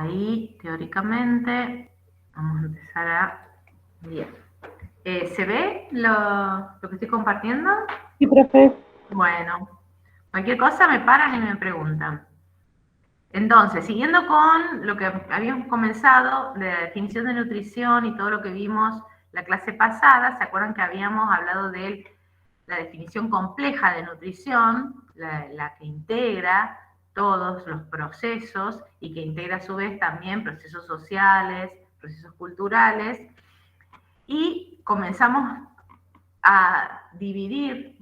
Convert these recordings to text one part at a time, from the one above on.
Ahí, teóricamente, vamos a empezar a... Bien. ¿Se ve lo que estoy compartiendo? Sí, profe. Bueno, cualquier cosa me paran y me preguntan. Entonces, siguiendo con lo que habíamos comenzado, de la definición de nutrición y todo lo que vimos la clase pasada, ¿se acuerdan que habíamos hablado de la definición compleja de nutrición, la que integra todos los procesos y que integra a su vez también procesos sociales, procesos culturales? Y comenzamos a dividir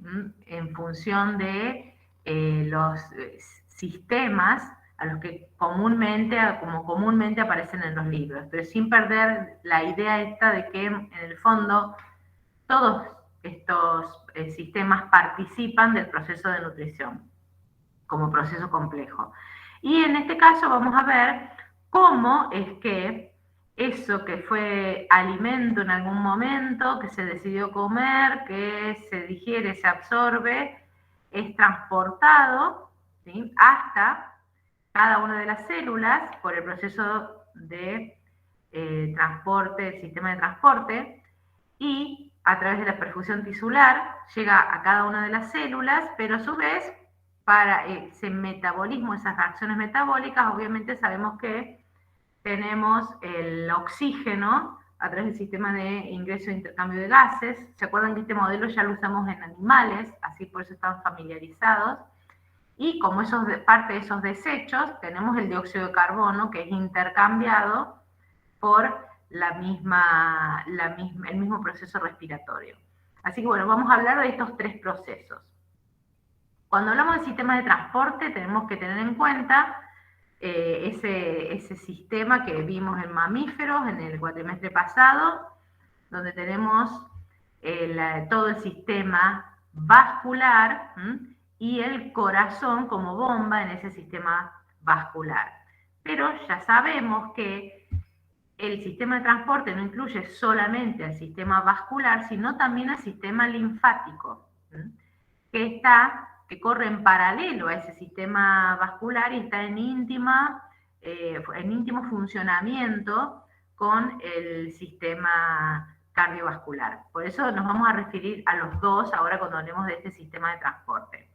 en función de los sistemas a los que comúnmente aparecen en los libros, pero sin perder la idea esta de que en el fondo todos estos sistemas participan del proceso de nutrición como proceso complejo. Y en este caso vamos a ver cómo es que eso que fue alimento en algún momento, que se decidió comer, que se digiere, se absorbe, es transportado, ¿sí?, hasta cada una de las células por el proceso de transporte, el sistema de transporte, y a través de la perfusión tisular llega a cada una de las células, pero a su vez para ese metabolismo, esas reacciones metabólicas, obviamente sabemos que tenemos el oxígeno a través del sistema de ingreso e intercambio de gases. ¿Se acuerdan que este modelo ya lo usamos en animales? Así por eso están familiarizados. Y como eso es parte de esos desechos, tenemos el dióxido de carbono que es intercambiado por el mismo proceso respiratorio. Así que bueno, vamos a hablar de estos tres procesos. Cuando hablamos del sistema de transporte, tenemos que tener en cuenta ese sistema que vimos en mamíferos en el cuatrimestre pasado, donde tenemos todo el sistema vascular y el corazón como bomba en ese sistema vascular. Pero ya sabemos que el sistema de transporte no incluye solamente al sistema vascular, sino también al sistema linfático, que corre en paralelo a ese sistema vascular y está en íntimo funcionamiento con el sistema cardiovascular. Por eso nos vamos a referir a los dos ahora cuando hablemos de este sistema de transporte.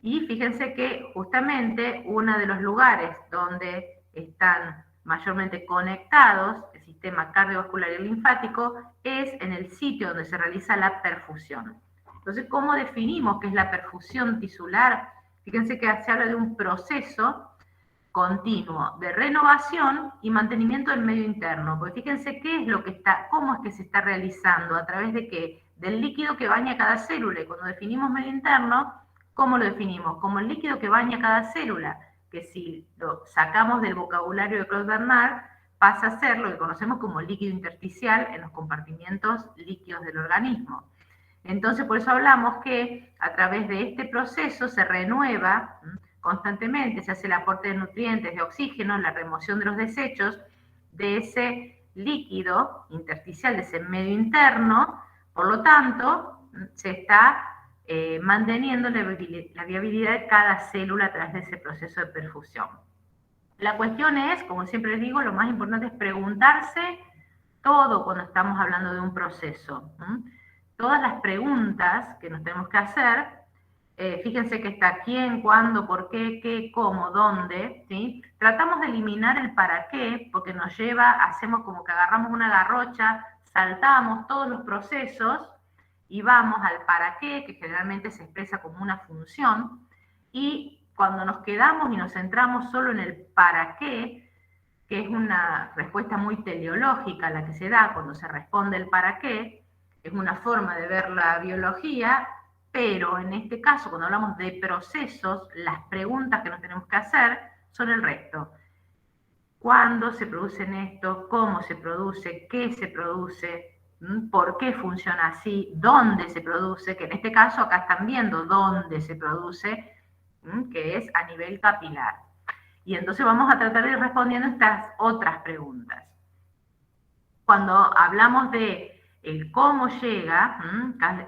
Y fíjense que justamente uno de los lugares donde están mayormente conectados el sistema cardiovascular y el linfático es en el sitio donde se realiza la perfusión. Entonces, ¿cómo definimos qué es la perfusión tisular? Fíjense que se habla de un proceso continuo de renovación y mantenimiento del medio interno, porque fíjense qué es lo que está, cómo es que se está realizando, a través de qué, del líquido que baña cada célula. Y cuando definimos medio interno, ¿cómo lo definimos? Como el líquido que baña cada célula, que si lo sacamos del vocabulario de Claude Bernard, pasa a ser lo que conocemos como líquido intersticial en los compartimientos líquidos del organismo. Entonces, por eso hablamos que a través de este proceso se renueva constantemente, se hace el aporte de nutrientes, de oxígeno, la remoción de los desechos de ese líquido intersticial, de ese medio interno. Por lo tanto, se está manteniendo la viabilidad de cada célula a través de ese proceso de perfusión. La cuestión es, como siempre les digo, lo más importante es preguntarse todo cuando estamos hablando de un proceso. Todas las preguntas que nos tenemos que hacer, fíjense que está quién, cuándo, por qué, cómo, dónde, ¿sí? Tratamos de eliminar el para qué, porque nos lleva, hacemos como que agarramos una garrocha, saltamos todos los procesos y vamos al para qué, que generalmente se expresa como una función, y cuando nos quedamos y nos centramos solo en el para qué, que es una respuesta muy teleológica la que se da cuando se responde el para qué, es una forma de ver la biología, pero en este caso, cuando hablamos de procesos, las preguntas que nos tenemos que hacer son el resto. ¿Cuándo se producen esto? ¿Cómo se produce? ¿Qué se produce? ¿Por qué funciona así? ¿Dónde se produce? Que en este caso acá están viendo dónde se produce, que es a nivel capilar. Y entonces vamos a tratar de ir respondiendo estas otras preguntas. Cuando hablamos de el cómo llega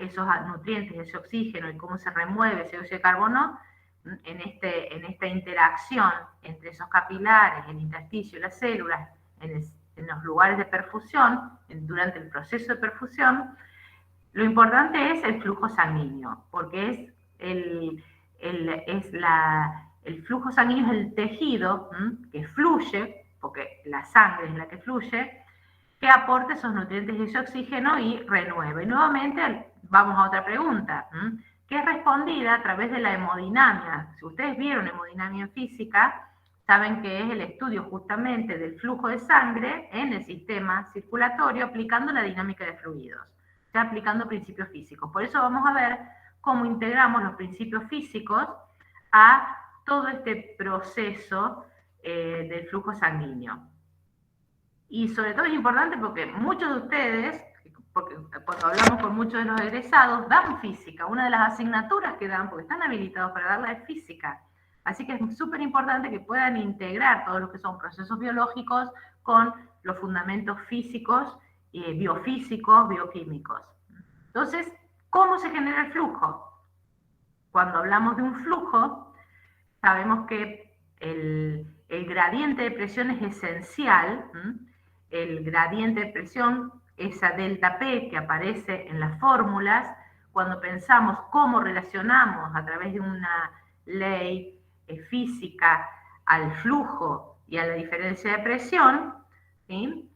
esos nutrientes, ese oxígeno y cómo se remueve ese dióxido de carbono, en esta interacción entre esos capilares, el intersticio y las células, en los lugares de perfusión, durante el proceso de perfusión, lo importante es el flujo sanguíneo, porque el flujo sanguíneo es el tejido que fluye, porque la sangre es la que fluye, que aporte esos nutrientes y ese oxígeno y renueve. Y nuevamente vamos a otra pregunta, que es respondida a través de la hemodinamia. Si ustedes vieron hemodinamia en física, saben que es el estudio justamente del flujo de sangre en el sistema circulatorio aplicando la dinámica de fluidos, o sea, aplicando principios físicos. Por eso vamos a ver cómo integramos los principios físicos a todo este proceso del flujo sanguíneo. Y sobre todo es importante porque muchos de ustedes, porque cuando hablamos con muchos de los egresados, dan física. Una de las asignaturas que dan, porque están habilitados para darla, es física. Así que es súper importante que puedan integrar todo lo que son procesos biológicos con los fundamentos físicos, biofísicos, bioquímicos. Entonces, ¿cómo se genera el flujo? Cuando hablamos de un flujo, sabemos que el gradiente de presión es esencial. El gradiente de presión, esa delta P que aparece en las fórmulas, cuando pensamos cómo relacionamos a través de una ley física al flujo y a la diferencia de presión, ¿sí?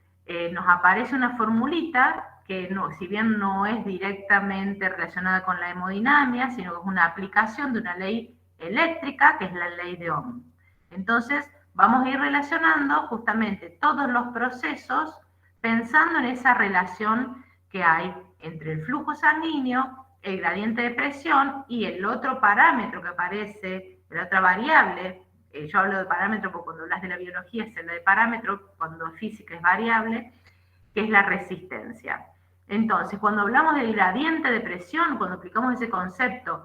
Nos aparece una formulita que no, si bien no es directamente relacionada con la hemodinamia, sino que es una aplicación de una ley eléctrica, que es la ley de Ohm. Entonces, vamos a ir relacionando justamente todos los procesos pensando en esa relación que hay entre el flujo sanguíneo, el gradiente de presión y el otro parámetro que aparece, la otra variable. Yo hablo de parámetro porque cuando hablas de la biología es la de parámetro, cuando física es variable, que es la resistencia. Entonces, cuando hablamos del gradiente de presión, cuando aplicamos ese concepto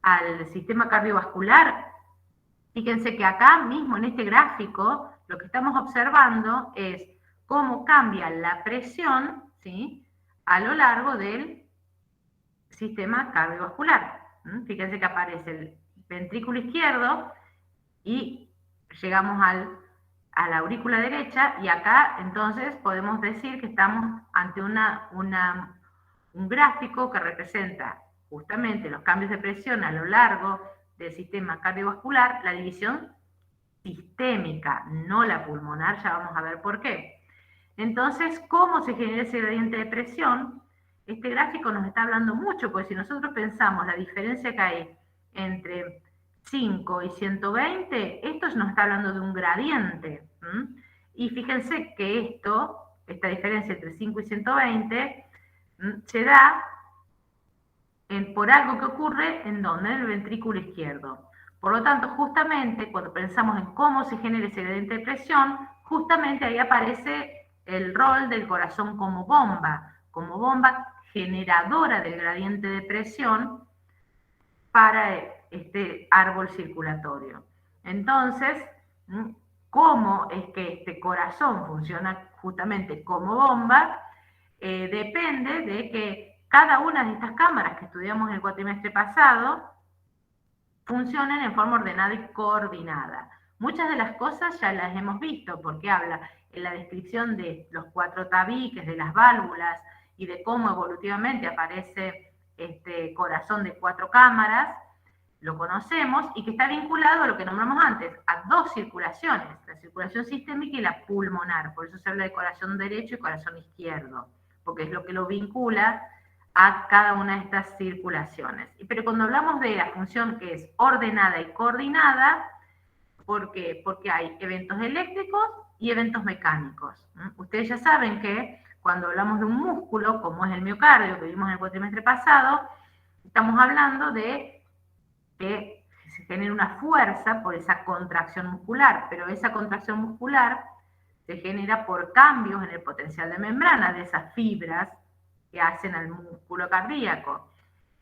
al sistema cardiovascular, fíjense que acá mismo en este gráfico lo que estamos observando es cómo cambia la presión, ¿sí?, a lo largo del sistema cardiovascular. Fíjense que aparece el ventrículo izquierdo y llegamos a la aurícula derecha, y acá entonces podemos decir que estamos ante un gráfico que representa justamente los cambios de presión a lo largo del sistema cardiovascular, la división sistémica, no la pulmonar, ya vamos a ver por qué. Entonces, ¿cómo se genera ese gradiente de presión? Este gráfico nos está hablando mucho, porque si nosotros pensamos la diferencia que hay entre 5 y 120, esto nos está hablando de un gradiente. Y fíjense que esta diferencia entre 5 y 120, se da por algo que ocurre en el ventrículo izquierdo. Por lo tanto, justamente cuando pensamos en cómo se genera ese gradiente de presión, justamente ahí aparece el rol del corazón como bomba generadora del gradiente de presión para este árbol circulatorio. Entonces, ¿cómo es que este corazón funciona justamente como bomba? Depende de que cada una de estas cámaras que estudiamos en el cuatrimestre pasado funcionen en forma ordenada y coordinada. Muchas de las cosas ya las hemos visto, porque habla en la descripción de los 4 tabiques, de las válvulas y de cómo evolutivamente aparece este corazón de 4 cámaras, lo conocemos, y que está vinculado a lo que nombramos antes, a 2 circulaciones, la circulación sistémica y la pulmonar. Por eso se habla de corazón derecho y corazón izquierdo, porque es lo que lo vincula a cada una de estas circulaciones. Pero cuando hablamos de la función que es ordenada y coordinada, ¿por qué? Porque hay eventos eléctricos y eventos mecánicos. Ustedes ya saben que cuando hablamos de un músculo, como es el miocardio, que vimos en el cuatrimestre pasado, estamos hablando de que se genera una fuerza por esa contracción muscular, pero esa contracción muscular se genera por cambios en el potencial de membrana de esas fibras que hacen al músculo cardíaco.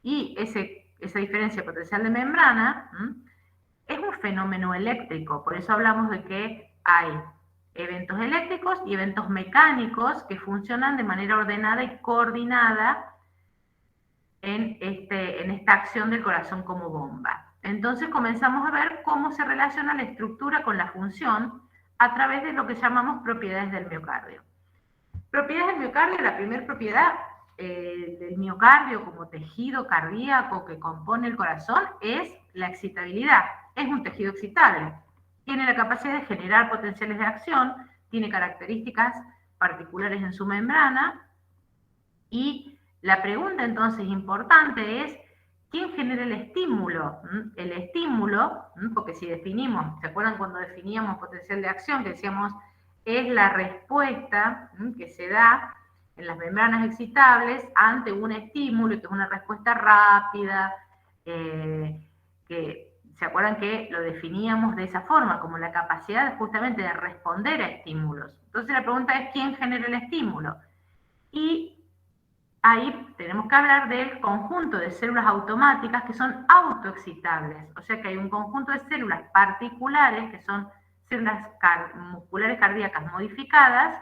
Y esa diferencia de potencial de membrana es un fenómeno eléctrico. Por eso hablamos de que hay eventos eléctricos y eventos mecánicos que funcionan de manera ordenada y coordinada en esta acción del corazón como bomba. Entonces comenzamos a ver cómo se relaciona la estructura con la función a través de lo que llamamos propiedades del miocardio. Propiedades del miocardio, la primera propiedad del miocardio como tejido cardíaco que compone el corazón es la excitabilidad. Es un tejido excitable. Tiene la capacidad de generar potenciales de acción, tiene características particulares en su membrana y la pregunta entonces importante es ¿quién genera el estímulo? El estímulo, porque si definimos, ¿se acuerdan cuando definíamos potencial de acción? Que decíamos, es la respuesta que se da en las membranas excitables ante un estímulo, que es una respuesta rápida, que ¿se acuerdan que lo definíamos de esa forma? Como la capacidad justamente de responder a estímulos. Entonces la pregunta es, ¿quién genera el estímulo? Y ahí tenemos que hablar del conjunto de células automáticas que son autoexcitables. O sea que hay un conjunto de células particulares, que son células musculares cardíacas modificadas,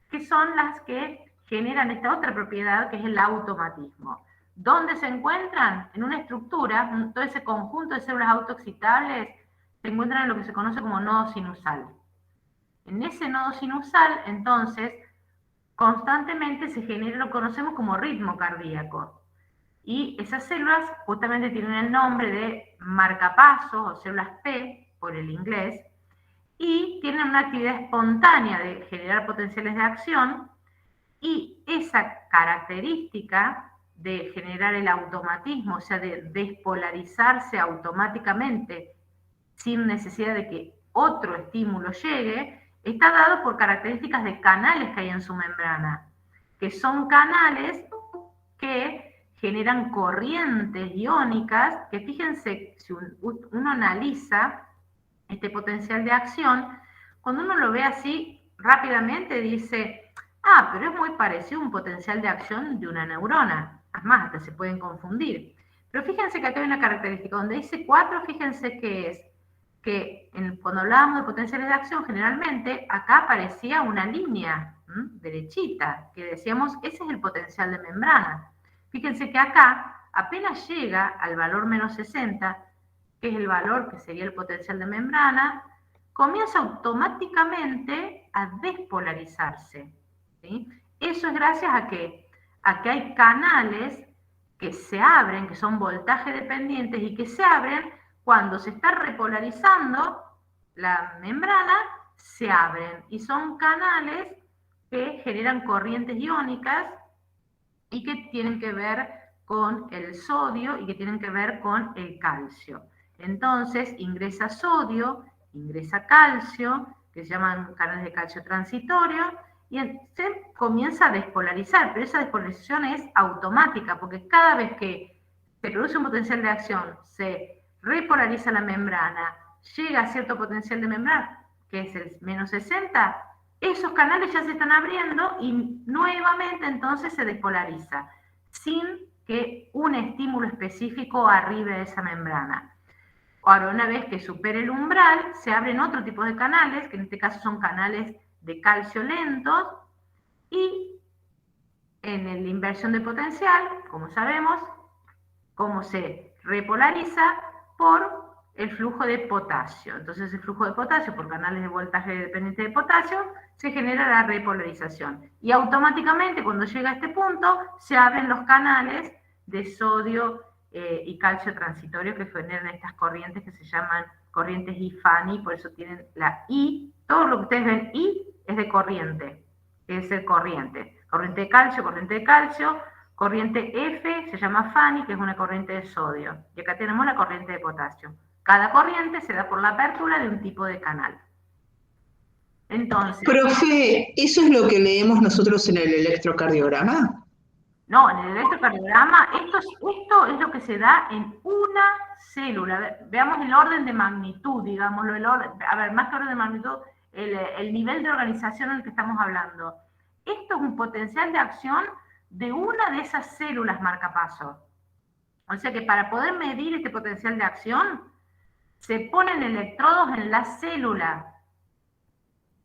que son las que generan esta otra propiedad que es el automatismo. ¿Dónde se encuentran? En una estructura, todo ese conjunto de células autoexcitables se encuentran en lo que se conoce como nodo sinusal. En ese nodo sinusal, entonces, constantemente se genera lo que conocemos como ritmo cardíaco. Y esas células justamente tienen el nombre de marcapasos o células P, por el inglés, y tienen una actividad espontánea de generar potenciales de acción, y esa característica de generar el automatismo, o sea, de despolarizarse automáticamente sin necesidad de que otro estímulo llegue, está dado por características de canales que hay en su membrana, que son canales que generan corrientes iónicas, que fíjense, si uno analiza este potencial de acción, cuando uno lo ve así rápidamente dice, ah, pero es muy parecido a un potencial de acción de una neurona. Además, hasta se pueden confundir. Pero fíjense que acá hay una característica, donde dice 4, fíjense que es que cuando hablábamos de potenciales de acción, generalmente acá aparecía una línea derechita, que decíamos, ese es el potencial de membrana. Fíjense que acá apenas llega al valor menos 60, que es el valor que sería el potencial de membrana, comienza automáticamente a despolarizarse. ¿Sí? Eso es gracias a que hay canales que se abren, que son voltaje dependientes y que se abren cuando se está repolarizando la membrana, se abren y son canales que generan corrientes iónicas y que tienen que ver con el sodio y que tienen que ver con el calcio. Entonces ingresa sodio, ingresa calcio, que se llaman canales de calcio transitorio, y se comienza a despolarizar, pero esa despolarización es automática, porque cada vez que se produce un potencial de acción, se repolariza la membrana, llega a cierto potencial de membrana, que es el menos 60, esos canales ya se están abriendo y nuevamente entonces se despolariza, sin que un estímulo específico arribe a esa membrana. Ahora, una vez que supere el umbral, se abren otro tipo de canales, que en este caso son canales de calcio lentos, y en la inversión de potencial, como sabemos, cómo se repolariza por el flujo de potasio. Entonces el flujo de potasio por canales de voltaje dependiente de potasio se genera la repolarización. Y automáticamente cuando llega a este punto se abren los canales de sodio y calcio transitorio que generan estas corrientes que se llaman corrientes I-FANI, por eso tienen la I. Todo lo que ustedes ven I es de corriente, es el corriente. Corriente de calcio, corriente F se llama FANI, que es una corriente de sodio. Y acá tenemos la corriente de potasio. Cada corriente se da por la apertura de un tipo de canal. Entonces... Profe, ¿eso es lo que leemos nosotros en el electrocardiograma? No, en el electrocardiograma, esto es lo que se da en una célula. Veamos el orden de magnitud, digámoslo, a ver, más que orden de magnitud, el nivel de organización en el que estamos hablando. Esto es un potencial de acción de una de esas células marcapasos. O sea que para poder medir este potencial de acción, se ponen electrodos en la célula.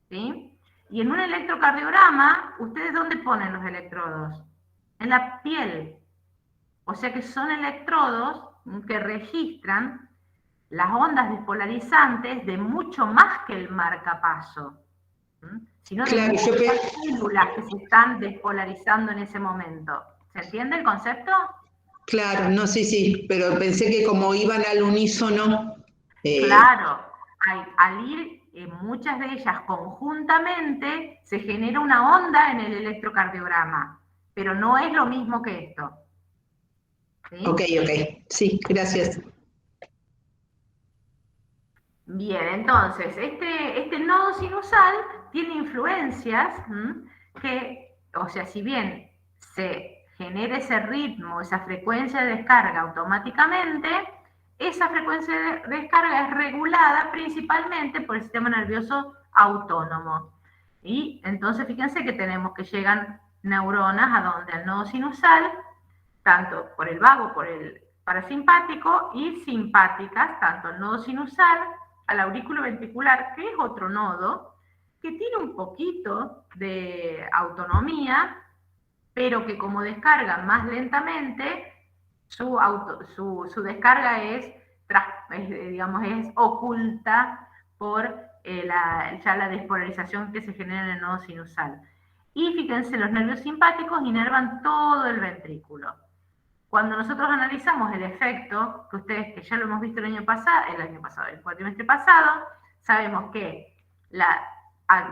¿Sí? Y en un electrocardiograma, ¿ustedes dónde ponen los electrodos? En la piel. O sea que son electrodos que registran las ondas despolarizantes de mucho más que el marcapaso, sino de Claro, muchas células que se están despolarizando en ese momento. ¿Se entiende el concepto? claro, no, sí, sí, pero pensé que como iban al unísono, Claro, al ir muchas de ellas conjuntamente, se genera una onda en el electrocardiograma, pero no es lo mismo que esto. ok, ¿Sí? ok, sí, gracias. Bien, entonces, este nodo sinusal tiene influencias que, o sea, si bien se genera ese ritmo, esa frecuencia de descarga automáticamente, esa frecuencia de descarga es regulada principalmente por el sistema nervioso autónomo. Y entonces fíjense que tenemos que llegan neuronas a donde al nodo sinusal, tanto por el vago, por el parasimpático, y simpáticas, tanto el nodo sinusal, al aurículo ventricular, que es otro nodo, que tiene un poquito de autonomía, pero que como descarga más lentamente, su descarga digamos, es oculta por ya la despolarización que se genera en el nodo sinusal. Y fíjense, los nervios simpáticos inervan todo el ventrículo. Cuando nosotros analizamos el efecto, que ustedes, que ya lo hemos visto el año pasado, el cuatrimestre pasado, sabemos que la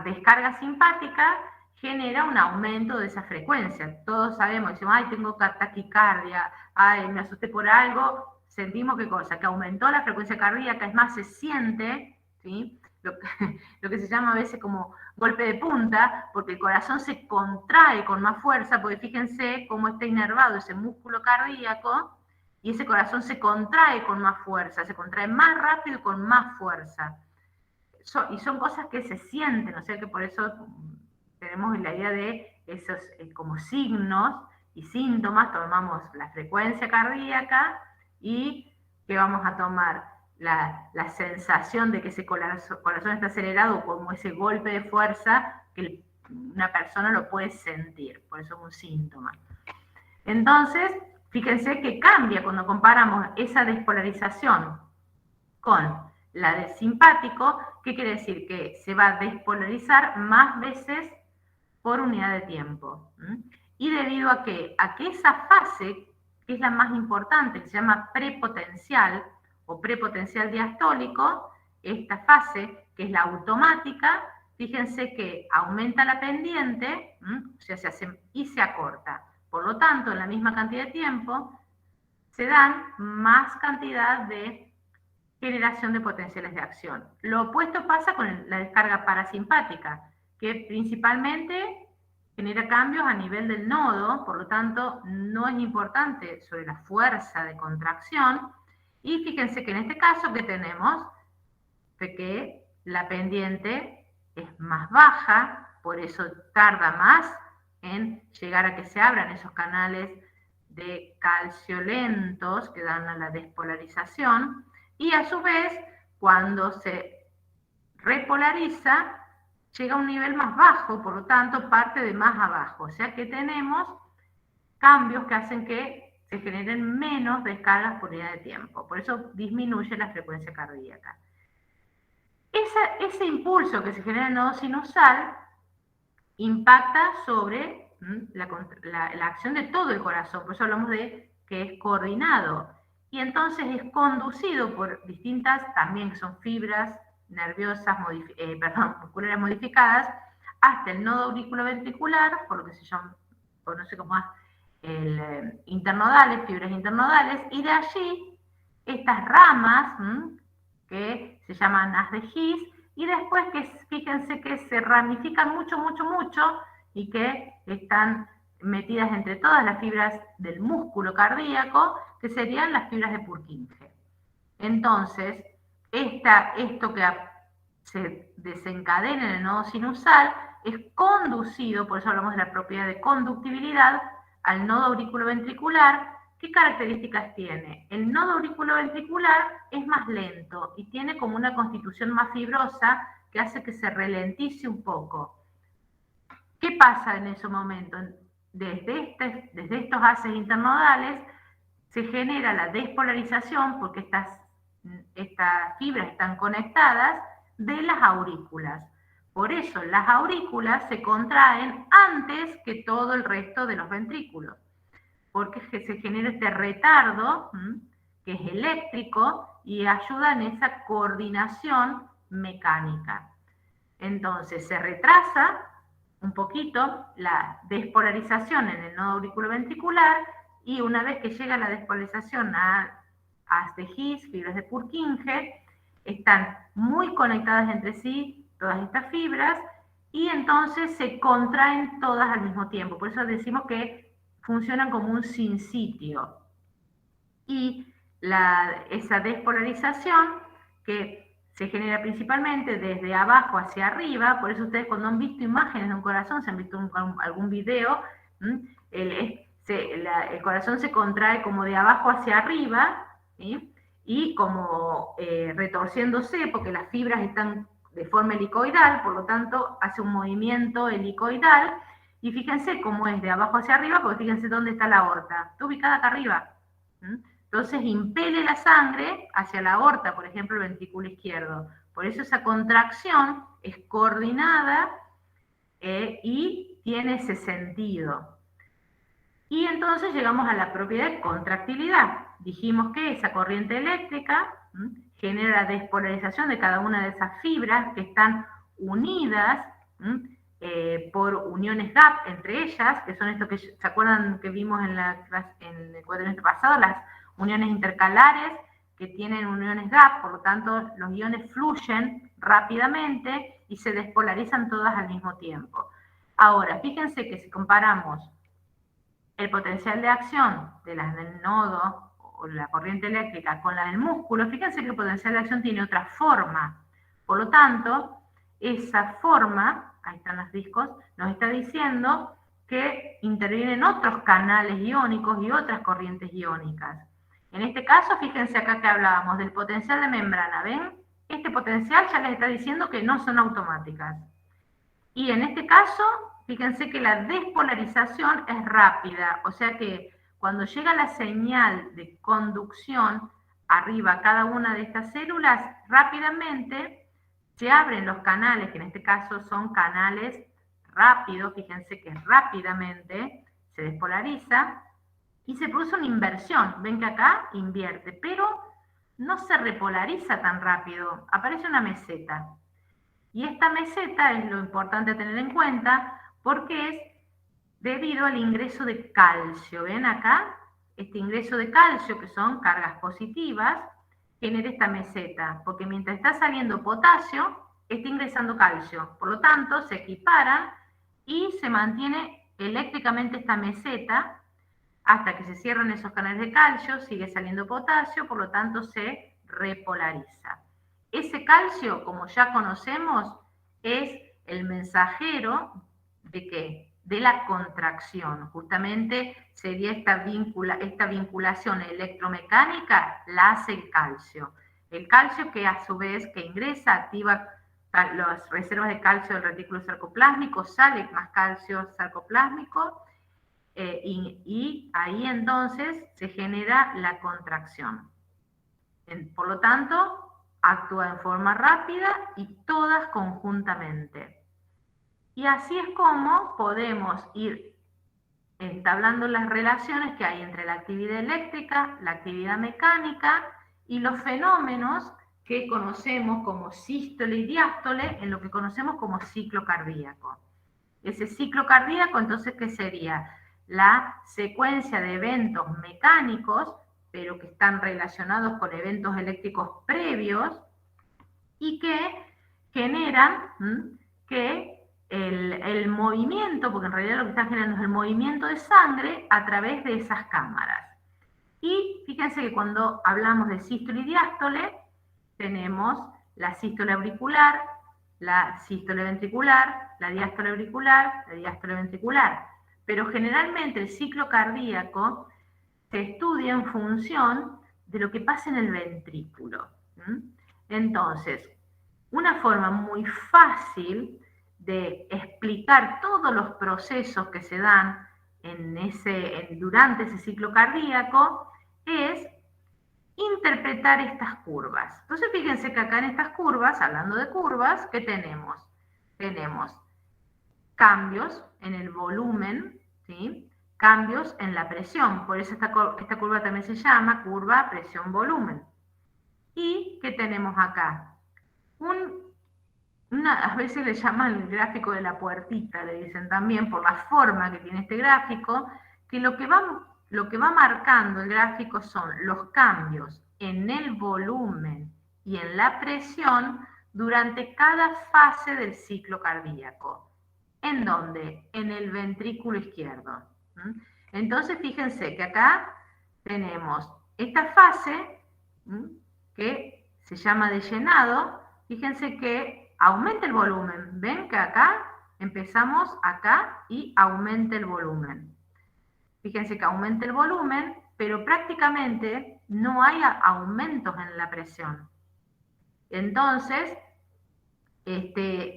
descarga simpática genera un aumento de esa frecuencia. Todos sabemos, decimos, ay, tengo taquicardia, ay, me asusté por algo, sentimos qué cosa, que aumentó la frecuencia cardíaca, es más, se siente, ¿sí? Lo que se llama a veces como golpe de punta, porque el corazón se contrae con más fuerza, porque fíjense cómo está inervado ese músculo cardíaco, y ese corazón se contrae con más fuerza, se contrae más rápido y con más fuerza. Y son cosas que se sienten, o sea que por eso tenemos la idea de esos como signos y síntomas, tomamos la frecuencia cardíaca y que vamos a tomar la sensación de que ese corazón está acelerado, como ese golpe de fuerza que una persona lo puede sentir, por eso es un síntoma. Entonces, fíjense que cambia cuando comparamos esa despolarización con la del simpático. ¿Qué quiere decir? Que se va a despolarizar más veces por unidad de tiempo. Y debido a que esa fase, que es la más importante, que se llama prepotencial o prepotencial diastólico, esta fase, que es la automática, fíjense que aumenta la pendiente, o sea, se hace y se acorta. Por lo tanto, en la misma cantidad de tiempo, se dan más cantidad de generación de potenciales de acción. Lo opuesto pasa con la descarga parasimpática, que principalmente genera cambios a nivel del nodo, por lo tanto no es importante sobre la fuerza de contracción. Y fíjense que en este caso que tenemos, de que la pendiente es más baja, por eso tarda más en llegar a que se abran esos canales de calcio lentos que dan a la despolarización, y a su vez, cuando se repolariza, llega a un nivel más bajo, por lo tanto, parte de más abajo. O sea que tenemos cambios que hacen que se generen menos descargas por unidad de tiempo. Por eso disminuye la frecuencia cardíaca. Ese impulso que se genera en el nodo sinusal impacta sobre la acción de todo el corazón, por eso hablamos de que es coordinado, y entonces es conducido por distintas, también que son fibras nerviosas, musculares modificadas, hasta el nodo auriculoventricular, por lo que se conoce como internodales, fibras internodales, y de allí estas ramas que se llaman as de His, y después que fíjense que se ramifican mucho, mucho, mucho, y que están metidas entre todas las fibras del músculo cardíaco, que serían las fibras de Purkinje. Entonces, esto que se desencadena en el nodo sinusal es conducido, por eso hablamos de la propiedad de conductibilidad, al nodo auriculoventricular. ¿Qué características tiene? El nodo auriculoventricular es más lento y tiene como una constitución más fibrosa que hace que se ralentice un poco. ¿Qué pasa en ese momento? Desde estos haces internodales se genera la despolarización porque estas estas fibras están conectadas de las aurículas. Por eso las aurículas se contraen antes que todo el resto de los ventrículos, porque se genera este retardo, que es eléctrico, y ayuda en esa coordinación mecánica. Entonces se retrasa un poquito la despolarización en el nodo auriculoventricular, y una vez que llega la despolarización a haz de His, fibras de Purkinje, están muy conectadas entre sí todas estas fibras, y entonces se contraen todas al mismo tiempo. Por eso decimos que funcionan como un sinsitio. Y esa despolarización, que se genera principalmente desde abajo hacia arriba, por eso ustedes cuando han visto imágenes de un corazón, si han visto algún video, el corazón se contrae como de abajo hacia arriba, ¿sí? Y como retorciéndose, porque las fibras están de forma helicoidal, por lo tanto hace un movimiento helicoidal, y fíjense cómo es de abajo hacia arriba, porque fíjense dónde está la aorta, está ubicada acá arriba. Entonces impele la sangre hacia la aorta, por ejemplo, el ventrículo izquierdo. Por eso esa contracción es coordinada y tiene ese sentido. Y entonces llegamos a la propiedad de contractilidad. Dijimos que esa corriente eléctrica genera la despolarización de cada una de esas fibras que están unidas por uniones gap entre ellas, que son esto que se acuerdan que vimos en el cuadrimestre pasado, las uniones intercalares que tienen uniones gap, por lo tanto los iones fluyen rápidamente y se despolarizan todas al mismo tiempo. Ahora, fíjense que si comparamos el potencial de acción de las del nodo o la corriente eléctrica con la del músculo, fíjense que el potencial de acción tiene otra forma. Por lo tanto, esa forma, ahí están los discos, nos está diciendo que intervienen otros canales iónicos y otras corrientes iónicas. En este caso, fíjense acá que hablábamos del potencial de membrana, ¿ven? Este potencial ya les está diciendo que no son automáticas. Y en este caso, fíjense que la despolarización es rápida, o sea que cuando llega la señal de conducción arriba a cada una de estas células, rápidamente se abren los canales, que en este caso son canales rápidos, fíjense que rápidamente se despolariza y se produce una inversión. Ven que acá invierte, pero no se repolariza tan rápido, aparece una meseta. Y esta meseta es lo importante a tener en cuenta porque es debido al ingreso de calcio. ¿Ven acá? Este ingreso de calcio, que son cargas positivas, genera esta meseta, porque mientras está saliendo potasio, está ingresando calcio. Por lo tanto, se equiparan y se mantiene eléctricamente esta meseta hasta que se cierran esos canales de calcio, sigue saliendo potasio, por lo tanto se repolariza. Ese calcio, como ya conocemos, es el mensajero ¿de qué? De la contracción. Justamente sería esta vinculación electromecánica, la hace el calcio. El calcio que a su vez que ingresa, activa las reservas de calcio del retículo sarcoplásmico, sale más calcio sarcoplásmico, y ahí entonces se genera la contracción. Por lo tanto, actúa en forma rápida y todas conjuntamente. Y así es como podemos ir entablando las relaciones que hay entre la actividad eléctrica, la actividad mecánica y los fenómenos que conocemos como sístole y diástole en lo que conocemos como ciclo cardíaco. Ese ciclo cardíaco, entonces, ¿qué sería? La secuencia de eventos mecánicos, pero que están relacionados con eventos eléctricos previos y que generan que el movimiento, porque en realidad lo que está generando es el movimiento de sangre a través de esas cámaras. Y fíjense que cuando hablamos de sístole y diástole, tenemos la sístole auricular, la sístole ventricular, la diástole auricular, la diástole ventricular. Pero generalmente el ciclo cardíaco se estudia en función de lo que pasa en el ventrículo. Entonces, una forma muy fácil de explicar todos los procesos que se dan durante ese ciclo cardíaco es interpretar estas curvas. Entonces fíjense que acá en estas curvas, hablando de curvas, ¿qué tenemos? Tenemos cambios en el volumen, ¿sí? Cambios en la presión, por eso esta curva también se llama curva presión-volumen. ¿Y qué tenemos acá? A veces le llaman el gráfico de la puertita, le dicen también, por la forma que tiene este gráfico, que lo que va marcando el gráfico son los cambios en el volumen y en la presión durante cada fase del ciclo cardíaco. ¿En dónde? En el ventrículo izquierdo. Entonces, fíjense que acá tenemos esta fase que se llama de llenado. Fíjense que aumenta el volumen. ¿Ven que acá empezamos acá y aumenta el volumen? Fíjense que aumenta el volumen, pero prácticamente no hay aumentos en la presión. Entonces, este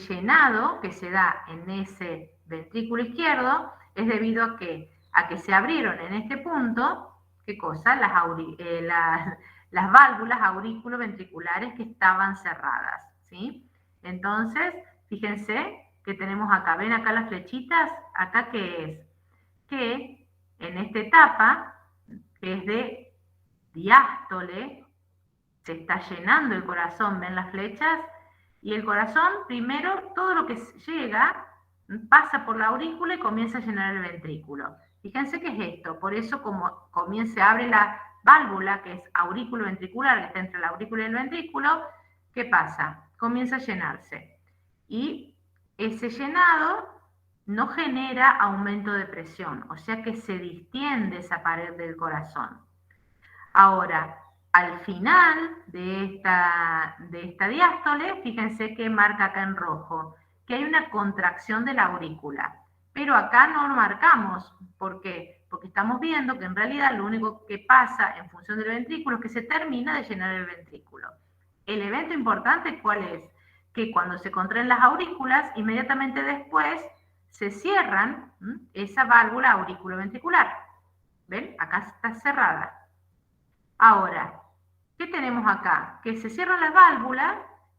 llenado que se da en ese ventrículo izquierdo es debido a que se abrieron en este punto, ¿qué cosa? Las válvulas auriculoventriculares que estaban cerradas, ¿sí? Entonces, fíjense que tenemos acá, ¿ven acá las flechitas? ¿Acá qué es? Que en esta etapa, que es de diástole, se está llenando el corazón, ¿ven las flechas? Y el corazón, primero, todo lo que llega, pasa por la aurícula y comienza a llenar el ventrículo. Fíjense qué es esto, por eso como se abre la válvula, que es aurículo ventricular, que está entre la aurícula y el ventrículo, ¿qué pasa? Comienza a llenarse. Y ese llenado no genera aumento de presión, o sea que se distiende esa pared del corazón. Ahora, al final de esta diástole, fíjense que marca acá en rojo, que hay una contracción de la aurícula. Pero acá no lo marcamos. ¿Por qué? Porque estamos viendo que en realidad lo único que pasa en función del ventrículo es que se termina de llenar el ventrículo. El evento importante, ¿cuál es? Que cuando se contraen las aurículas, inmediatamente después se cierran esa válvula auriculoventricular. ¿Ven? Acá está cerrada. Ahora, ¿qué tenemos acá? Que se cierran las válvulas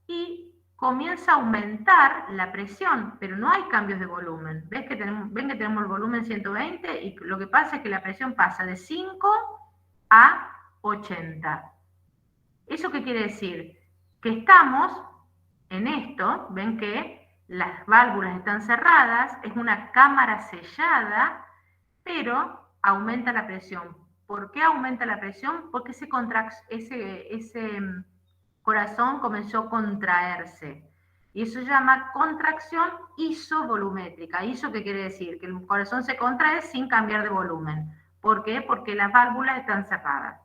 y comienza a aumentar la presión, pero no hay cambios de volumen. ¿Ven que tenemos el volumen 120 y lo que pasa es que la presión pasa de 5 a 80? ¿Eso qué quiere decir? Que estamos en esto, ven que las válvulas están cerradas, es una cámara sellada, pero aumenta la presión. ¿Por qué aumenta la presión? Porque ese corazón comenzó a contraerse. Y eso se llama contracción isovolumétrica. ¿Iso qué quiere decir? Que el corazón se contrae sin cambiar de volumen. ¿Por qué? Porque las válvulas están cerradas.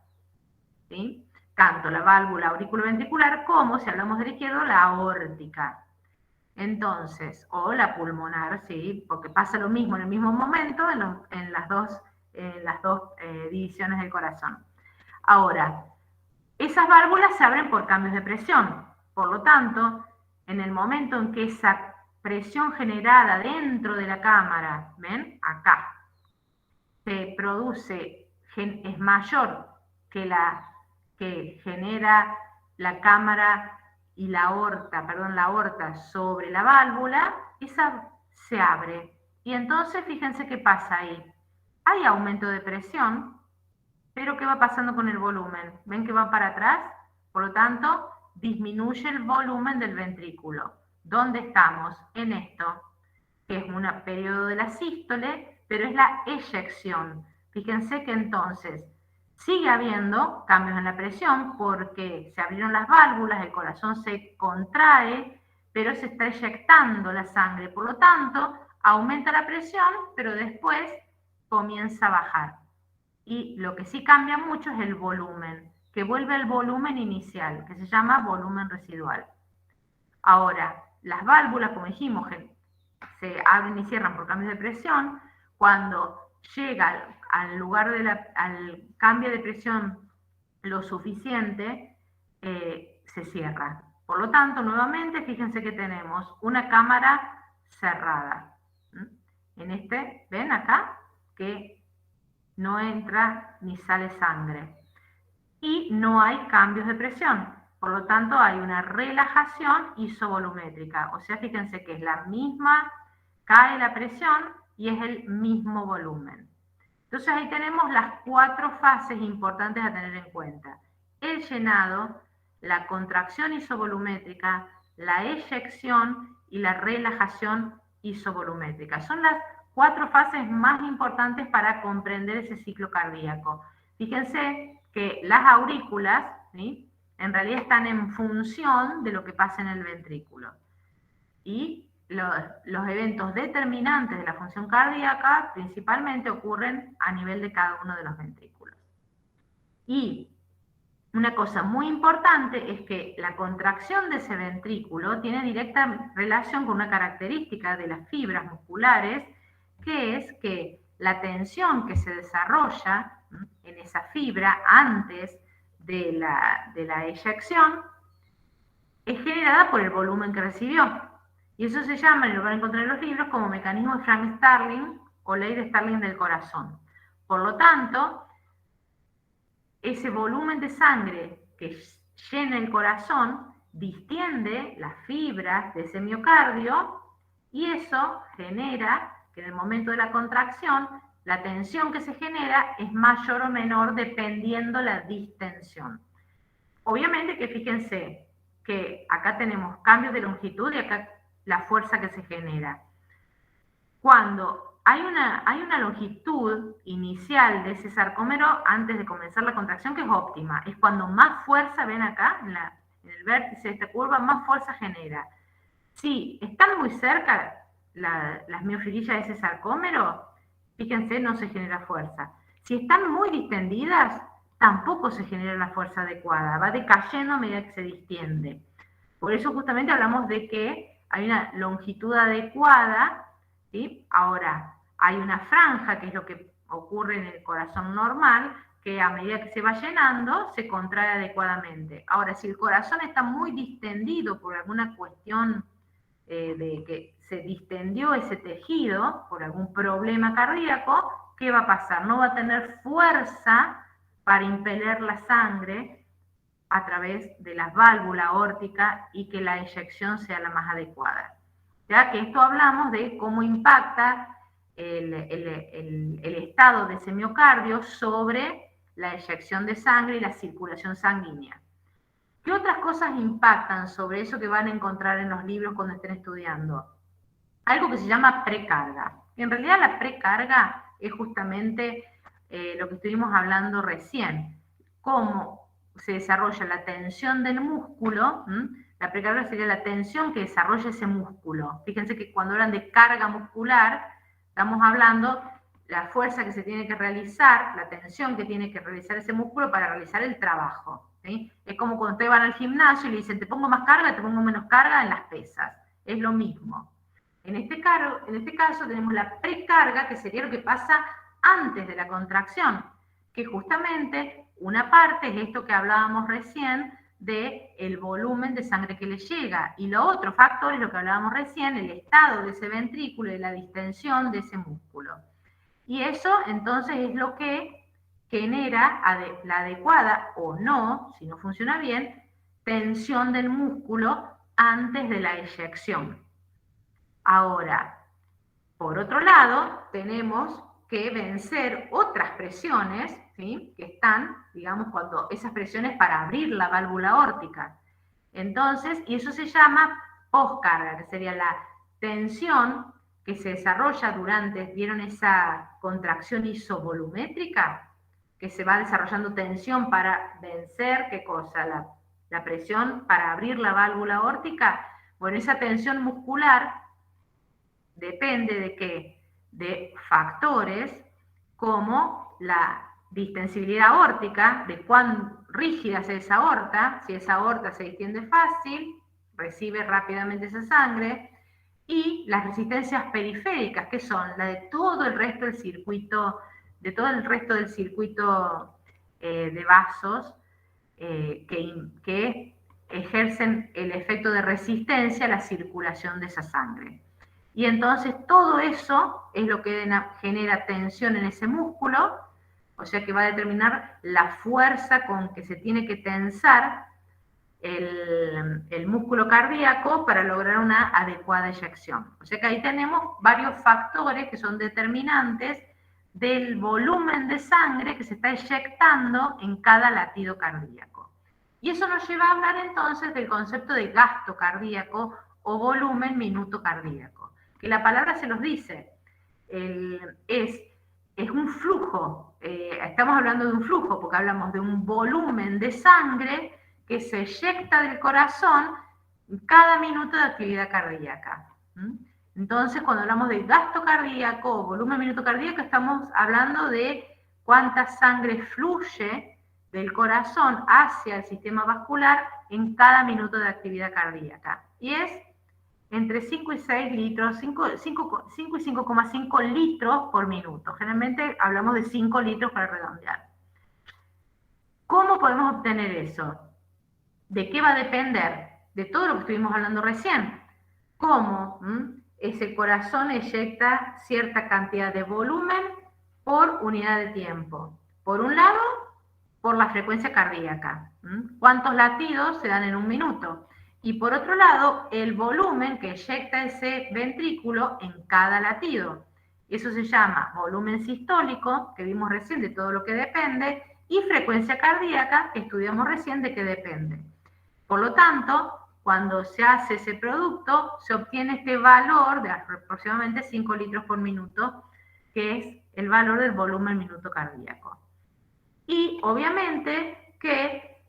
¿Sí? Tanto la válvula auriculoventricular como, si hablamos del izquierdo, la aórtica. Entonces, o la pulmonar, sí, porque pasa lo mismo en el mismo momento en las dos divisiones del corazón. Ahora, esas válvulas se abren por cambios de presión. Por lo tanto, en el momento en que esa presión generada dentro de la cámara, ¿ven? Acá, se produce, es mayor que la que genera la cámara y la aorta sobre la válvula, esa se abre. Y entonces fíjense qué pasa ahí. Hay aumento de presión, pero ¿qué va pasando con el volumen? ¿Ven que va para atrás? Por lo tanto, disminuye el volumen del ventrículo. ¿Dónde estamos? En esto, que es un periodo de la sístole, pero es la eyección. Fíjense que entonces sigue habiendo cambios en la presión porque se abrieron las válvulas, el corazón se contrae, pero se está eyectando la sangre. Por lo tanto, aumenta la presión, pero después comienza a bajar. Y lo que sí cambia mucho es el volumen, que vuelve al volumen inicial, que se llama volumen residual. Ahora, las válvulas, como dijimos, se abren y cierran por cambios de presión. Cuando llega al lugar al cambio de presión lo suficiente, se cierra. Por lo tanto, nuevamente, fíjense que tenemos una cámara cerrada. En ven acá, que no entra ni sale sangre. y no hay cambios de presión. Por lo tanto, hay una relajación isovolumétrica. O sea, fíjense que es la misma, cae la presión y es el mismo volumen. Entonces ahí tenemos las 4 fases importantes a tener en cuenta. El llenado, la contracción isovolumétrica, la eyección y la relajación isovolumétrica. Son las 4 fases más importantes para comprender ese ciclo cardíaco. Fíjense que las aurículas, ¿sí?, en realidad están en función de lo que pasa en el ventrículo. Y los eventos determinantes de la función cardíaca principalmente ocurren a nivel de cada uno de los ventrículos. Y una cosa muy importante es que la contracción de ese ventrículo tiene directa relación con una característica de las fibras musculares, que es que la tensión que se desarrolla en esa fibra antes de la eyección es generada por el volumen que recibió. Y eso se llama, y lo van a encontrar en los libros, como mecanismo de Frank Starling o ley de Starling del corazón. Por lo tanto, ese volumen de sangre que llena el corazón distiende las fibras de ese miocardio y eso genera que en el momento de la contracción la tensión que se genera es mayor o menor dependiendo la distensión. Obviamente que fíjense que acá tenemos cambios de longitud y acá la fuerza que se genera. Cuando hay una longitud inicial de ese sarcómero antes de comenzar la contracción que es óptima, es cuando más fuerza, ven acá, en el vértice de esta curva, más fuerza genera. Si están muy cerca las miofirillas de ese sarcómero, fíjense, no se genera fuerza. Si están muy distendidas, tampoco se genera la fuerza adecuada, va decayendo a medida que se distiende. Por eso justamente hablamos de que hay una longitud adecuada, ¿sí? Ahora, hay una franja, que es lo que ocurre en el corazón normal, que a medida que se va llenando, se contrae adecuadamente. Ahora, si el corazón está muy distendido por alguna cuestión de que se distendió ese tejido, por algún problema cardíaco, ¿qué va a pasar? No va a tener fuerza para impeler la sangre a través de la válvula aórtica y que la eyección sea la más adecuada. Ya que esto hablamos de cómo impacta el estado de ese miocardio sobre la eyección de sangre y la circulación sanguínea. ¿Qué otras cosas impactan sobre eso que van a encontrar en los libros cuando estén estudiando? Algo que se llama precarga. En realidad la precarga es justamente lo que estuvimos hablando recién, cómo se desarrolla la tensión del músculo. La precarga sería la tensión que desarrolla ese músculo. Fíjense que cuando hablan de carga muscular, estamos hablando la fuerza que se tiene que realizar, la tensión que tiene que realizar ese músculo para realizar el trabajo, ¿sí? Es como cuando ustedes van al gimnasio y le dicen, te pongo más carga, te pongo menos carga en las pesas. Es lo mismo. En este caso tenemos la precarga, que sería lo que pasa antes de la contracción, que justamente una parte es esto que hablábamos recién del volumen de sangre que le llega, y lo otro factor es lo que hablábamos recién, el estado de ese ventrículo y la distensión de ese músculo. Y eso entonces es lo que genera la adecuada o no, si no funciona bien, tensión del músculo antes de la eyección. Ahora, por otro lado, tenemos que vencer otras presiones, ¿sí?, que están, digamos, cuando esas presiones para abrir la válvula aórtica. Entonces, y eso se llama poscarga, que sería la tensión que se desarrolla durante, ¿vieron esa contracción isovolumétrica? Que se va desarrollando tensión para vencer, ¿qué cosa? La presión para abrir la válvula aórtica. Bueno, esa tensión muscular depende de qué, de factores como la distensibilidad aórtica, de cuán rígida es esa aorta, si esa aorta se distiende fácil, recibe rápidamente esa sangre, y las resistencias periféricas, que son la de todo el resto del circuito, de vasos que ejercen el efecto de resistencia a la circulación de esa sangre. Y entonces todo eso es lo que genera tensión en ese músculo, O sea que va a determinar la fuerza con que se tiene que tensar el músculo cardíaco para lograr una adecuada eyección. O sea que ahí tenemos varios factores que son determinantes del volumen de sangre que se está eyectando en cada latido cardíaco. Y eso nos lleva a hablar entonces del concepto de gasto cardíaco o volumen minuto cardíaco, que la palabra se los dice, es un flujo, estamos hablando de un flujo porque hablamos de un volumen de sangre que se eyecta del corazón cada minuto de actividad cardíaca. Entonces, cuando hablamos de gasto cardíaco o volumen minuto cardíaco, estamos hablando de cuánta sangre fluye del corazón hacia el sistema vascular en cada minuto de actividad cardíaca. Y es entre 5 y 6 litros, 5 y 5,5 litros por minuto. Generalmente hablamos de 5 litros para redondear. ¿Cómo podemos obtener eso? ¿De qué va a depender? De todo lo que estuvimos hablando recién. ¿Cómo ese corazón eyecta cierta cantidad de volumen por unidad de tiempo? Por un lado, por la frecuencia cardíaca. ¿Cuántos latidos se dan en un minuto? Y por otro lado, el volumen que eyecta ese ventrículo en cada latido. Eso se llama volumen sistólico, que vimos recién de todo lo que depende, y frecuencia cardíaca, que estudiamos recién de qué depende. Por lo tanto, cuando se hace ese producto, se obtiene este valor de aproximadamente 5 litros por minuto, que es el valor del volumen minuto cardíaco. Y obviamente que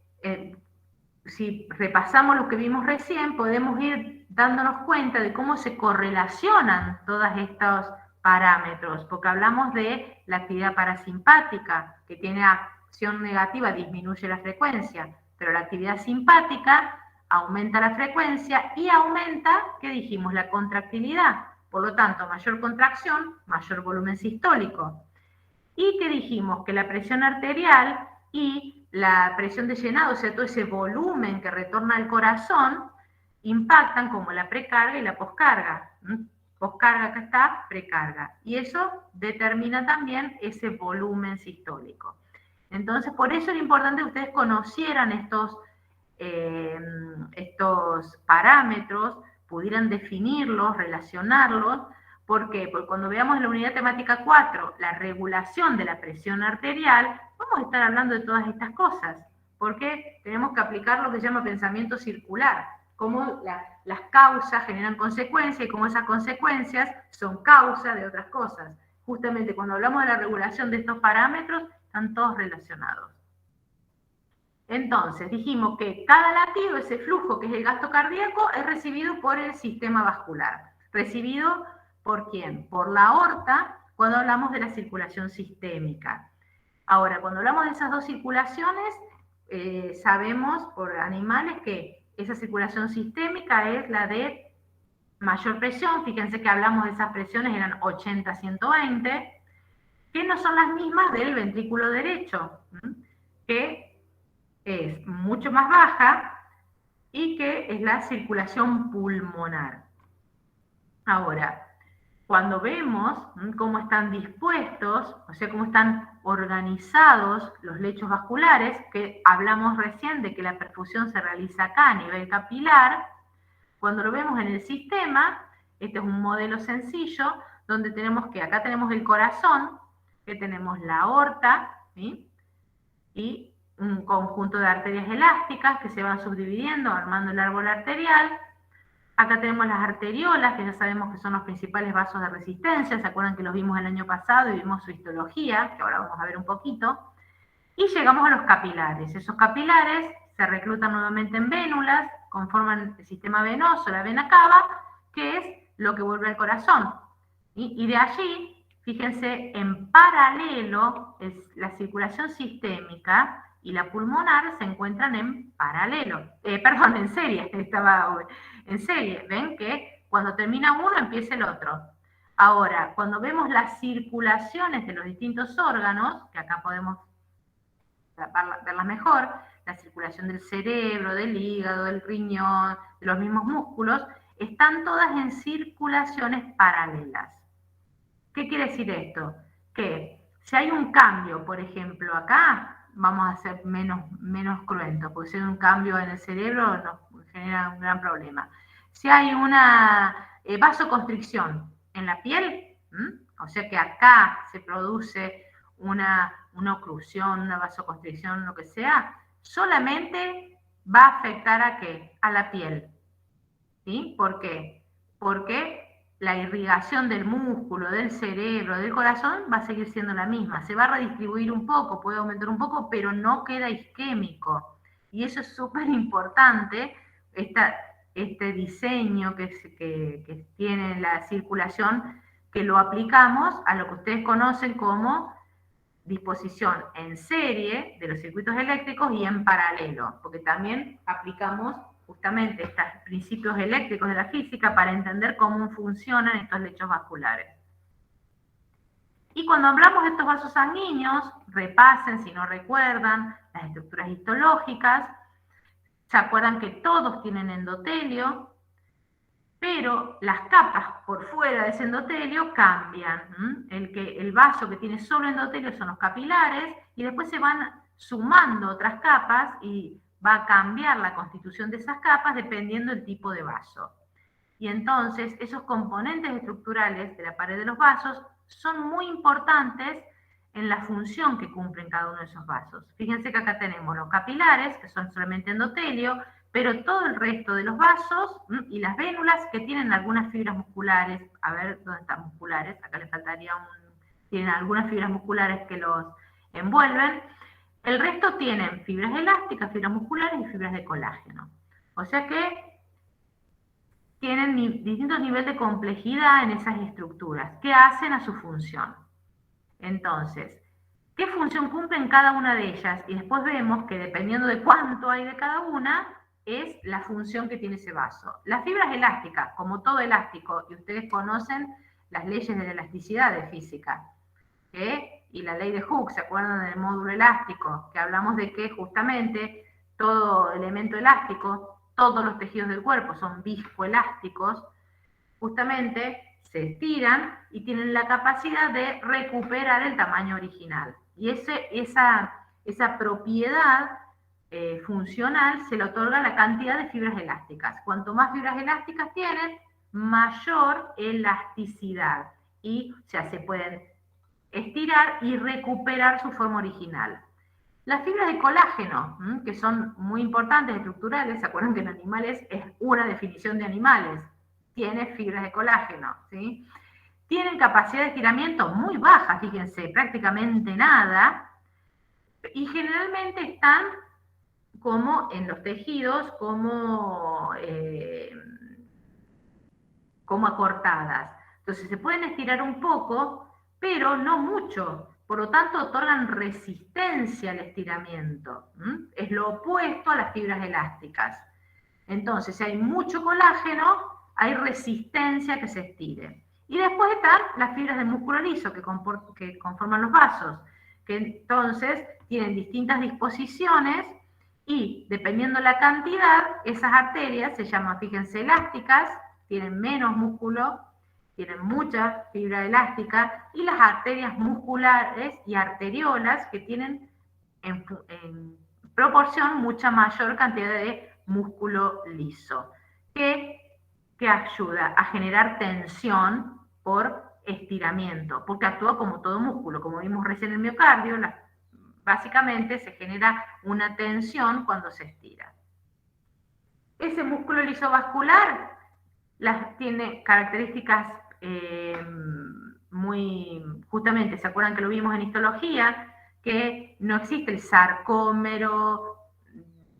si repasamos lo que vimos recién, podemos ir dándonos cuenta de cómo se correlacionan todos estos parámetros, porque hablamos de la actividad parasimpática, que tiene acción negativa, disminuye la frecuencia, pero la actividad simpática aumenta la frecuencia y aumenta, ¿qué dijimos? La contractilidad. Por lo tanto, mayor contracción, mayor volumen sistólico. ¿Y qué dijimos? Que la presión arterial y la presión de llenado, o sea, todo ese volumen que retorna al corazón, impactan como la precarga y la poscarga. Poscarga acá está, precarga. Y eso determina también ese volumen sistólico. Entonces, por eso es importante que ustedes conocieran estos parámetros, pudieran definirlos, relacionarlos. ¿Por qué? Porque cuando veamos en la unidad temática 4 la regulación de la presión arterial, vamos a estar hablando de todas estas cosas, porque tenemos que aplicar lo que se llama pensamiento circular, cómo las causas generan consecuencias y cómo esas consecuencias son causa de otras cosas. Justamente cuando hablamos de la regulación de estos parámetros, están todos relacionados. Entonces, dijimos que cada latido, ese flujo que es el gasto cardíaco, es recibido por el sistema vascular. ¿Recibido por quién? Por la aorta, cuando hablamos de la circulación sistémica. Ahora, cuando hablamos de esas dos circulaciones, sabemos por animales que esa circulación sistémica es la de mayor presión. Fíjense que hablamos de esas presiones, eran 80-120, que no son las mismas del ventrículo derecho, que es mucho más baja y que es la circulación pulmonar. Ahora, cuando vemos cómo están dispuestos, o sea, cómo están organizados los lechos vasculares, que hablamos recién de que la perfusión se realiza acá a nivel capilar, cuando lo vemos en el sistema, este es un modelo sencillo, donde tenemos que, acá tenemos el corazón, que tenemos la aorta, ¿sí? Y un conjunto de arterias elásticas que se van subdividiendo, armando el árbol arterial. Acá tenemos las arteriolas, que ya sabemos que son los principales vasos de resistencia. ¿Se acuerdan que los vimos el año pasado y vimos su histología? Que ahora vamos a ver un poquito. Y llegamos a los capilares. Esos capilares se reclutan nuevamente en vénulas, conforman el sistema venoso, la vena cava, que es lo que vuelve al corazón. Y de allí, fíjense, en paralelo, la circulación sistémica y la pulmonar se encuentran en paralelo, en serie, en serie. Ven que cuando termina uno empieza el otro. Ahora, cuando vemos las circulaciones de los distintos órganos, que acá podemos verlas mejor, la circulación del cerebro, del hígado, del riñón, de los mismos músculos, están todas en circulaciones paralelas. ¿Qué quiere decir esto? Que Si hay un cambio, por ejemplo, acá, vamos a ser menos cruentos, porque si hay un cambio en el cerebro nos genera un gran problema. Si hay una vasoconstricción en la piel, o sea que acá se produce una oclusión, una vasoconstricción, lo que sea, solamente va a afectar ¿a qué? A la piel. ¿Sí? ¿Por qué? Porque la irrigación del músculo, del cerebro, del corazón va a seguir siendo la misma. Se va a redistribuir un poco, puede aumentar un poco, pero no queda isquémico. Y eso es súper importante, este diseño que tiene la circulación, que lo aplicamos a lo que ustedes conocen como disposición en serie de los circuitos eléctricos y en paralelo, porque también aplicamos justamente estos principios eléctricos de la física para entender cómo funcionan estos lechos vasculares. Y cuando hablamos de estos vasos sanguíneos, repasen si no recuerdan las estructuras histológicas, se acuerdan que todos tienen endotelio, pero las capas por fuera de ese endotelio cambian. El vaso que tiene solo endotelio son los capilares, y después se van sumando otras capas y va a cambiar la constitución de esas capas dependiendo del tipo de vaso. Y entonces esos componentes estructurales de la pared de los vasos son muy importantes en la función que cumplen cada uno de esos vasos. Fíjense que acá tenemos los capilares, que son solamente endotelio, pero todo el resto de los vasos y las vénulas que tienen algunas fibras musculares, a ver dónde están musculares, acá les faltaría tienen algunas fibras musculares que los envuelven, el resto tienen fibras elásticas, fibras musculares y fibras de colágeno. O sea que tienen distintos niveles de complejidad en esas estructuras que hacen a su función. Entonces, ¿qué función cumplen cada una de ellas? Y después vemos que dependiendo de cuánto hay de cada una, es la función que tiene ese vaso. Las fibras elásticas, como todo elástico, y ustedes conocen las leyes de la elasticidad de física, y la ley de Hooke, ¿se acuerdan del módulo elástico? Que hablamos de que justamente todo elemento elástico, todos los tejidos del cuerpo son viscoelásticos, justamente se estiran y tienen la capacidad de recuperar el tamaño original. Y esa propiedad funcional se le otorga la cantidad de fibras elásticas. Cuanto más fibras elásticas tienen, mayor elasticidad. Y, o sea, se pueden estirar y recuperar su forma original. Las fibras de colágeno, que son muy importantes, estructurales, ¿se acuerdan que en animales es una definición de animales? Tiene fibras de colágeno, ¿sí? Tienen capacidad de estiramiento muy baja, fíjense, prácticamente nada, y generalmente están como en los tejidos, como acortadas. Entonces se pueden estirar un poco, pero no mucho. Por lo tanto, otorgan resistencia al estiramiento. Es lo opuesto a las fibras elásticas. Entonces, si hay mucho colágeno, hay resistencia a que se estire. Y después están las fibras del músculo liso que conforman los vasos, que entonces tienen distintas disposiciones y dependiendo la cantidad, esas arterias se llaman, fíjense, elásticas, tienen menos músculo, tienen mucha fibra elástica, y las arterias musculares y arteriolas que tienen en proporción mucha mayor cantidad de músculo liso, que ayuda a generar tensión por estiramiento, porque actúa como todo músculo, como vimos recién en el miocardio, básicamente se genera una tensión cuando se estira. Ese músculo lisovascular tiene características justamente, ¿se acuerdan que lo vimos en histología? Que no existe el sarcómero,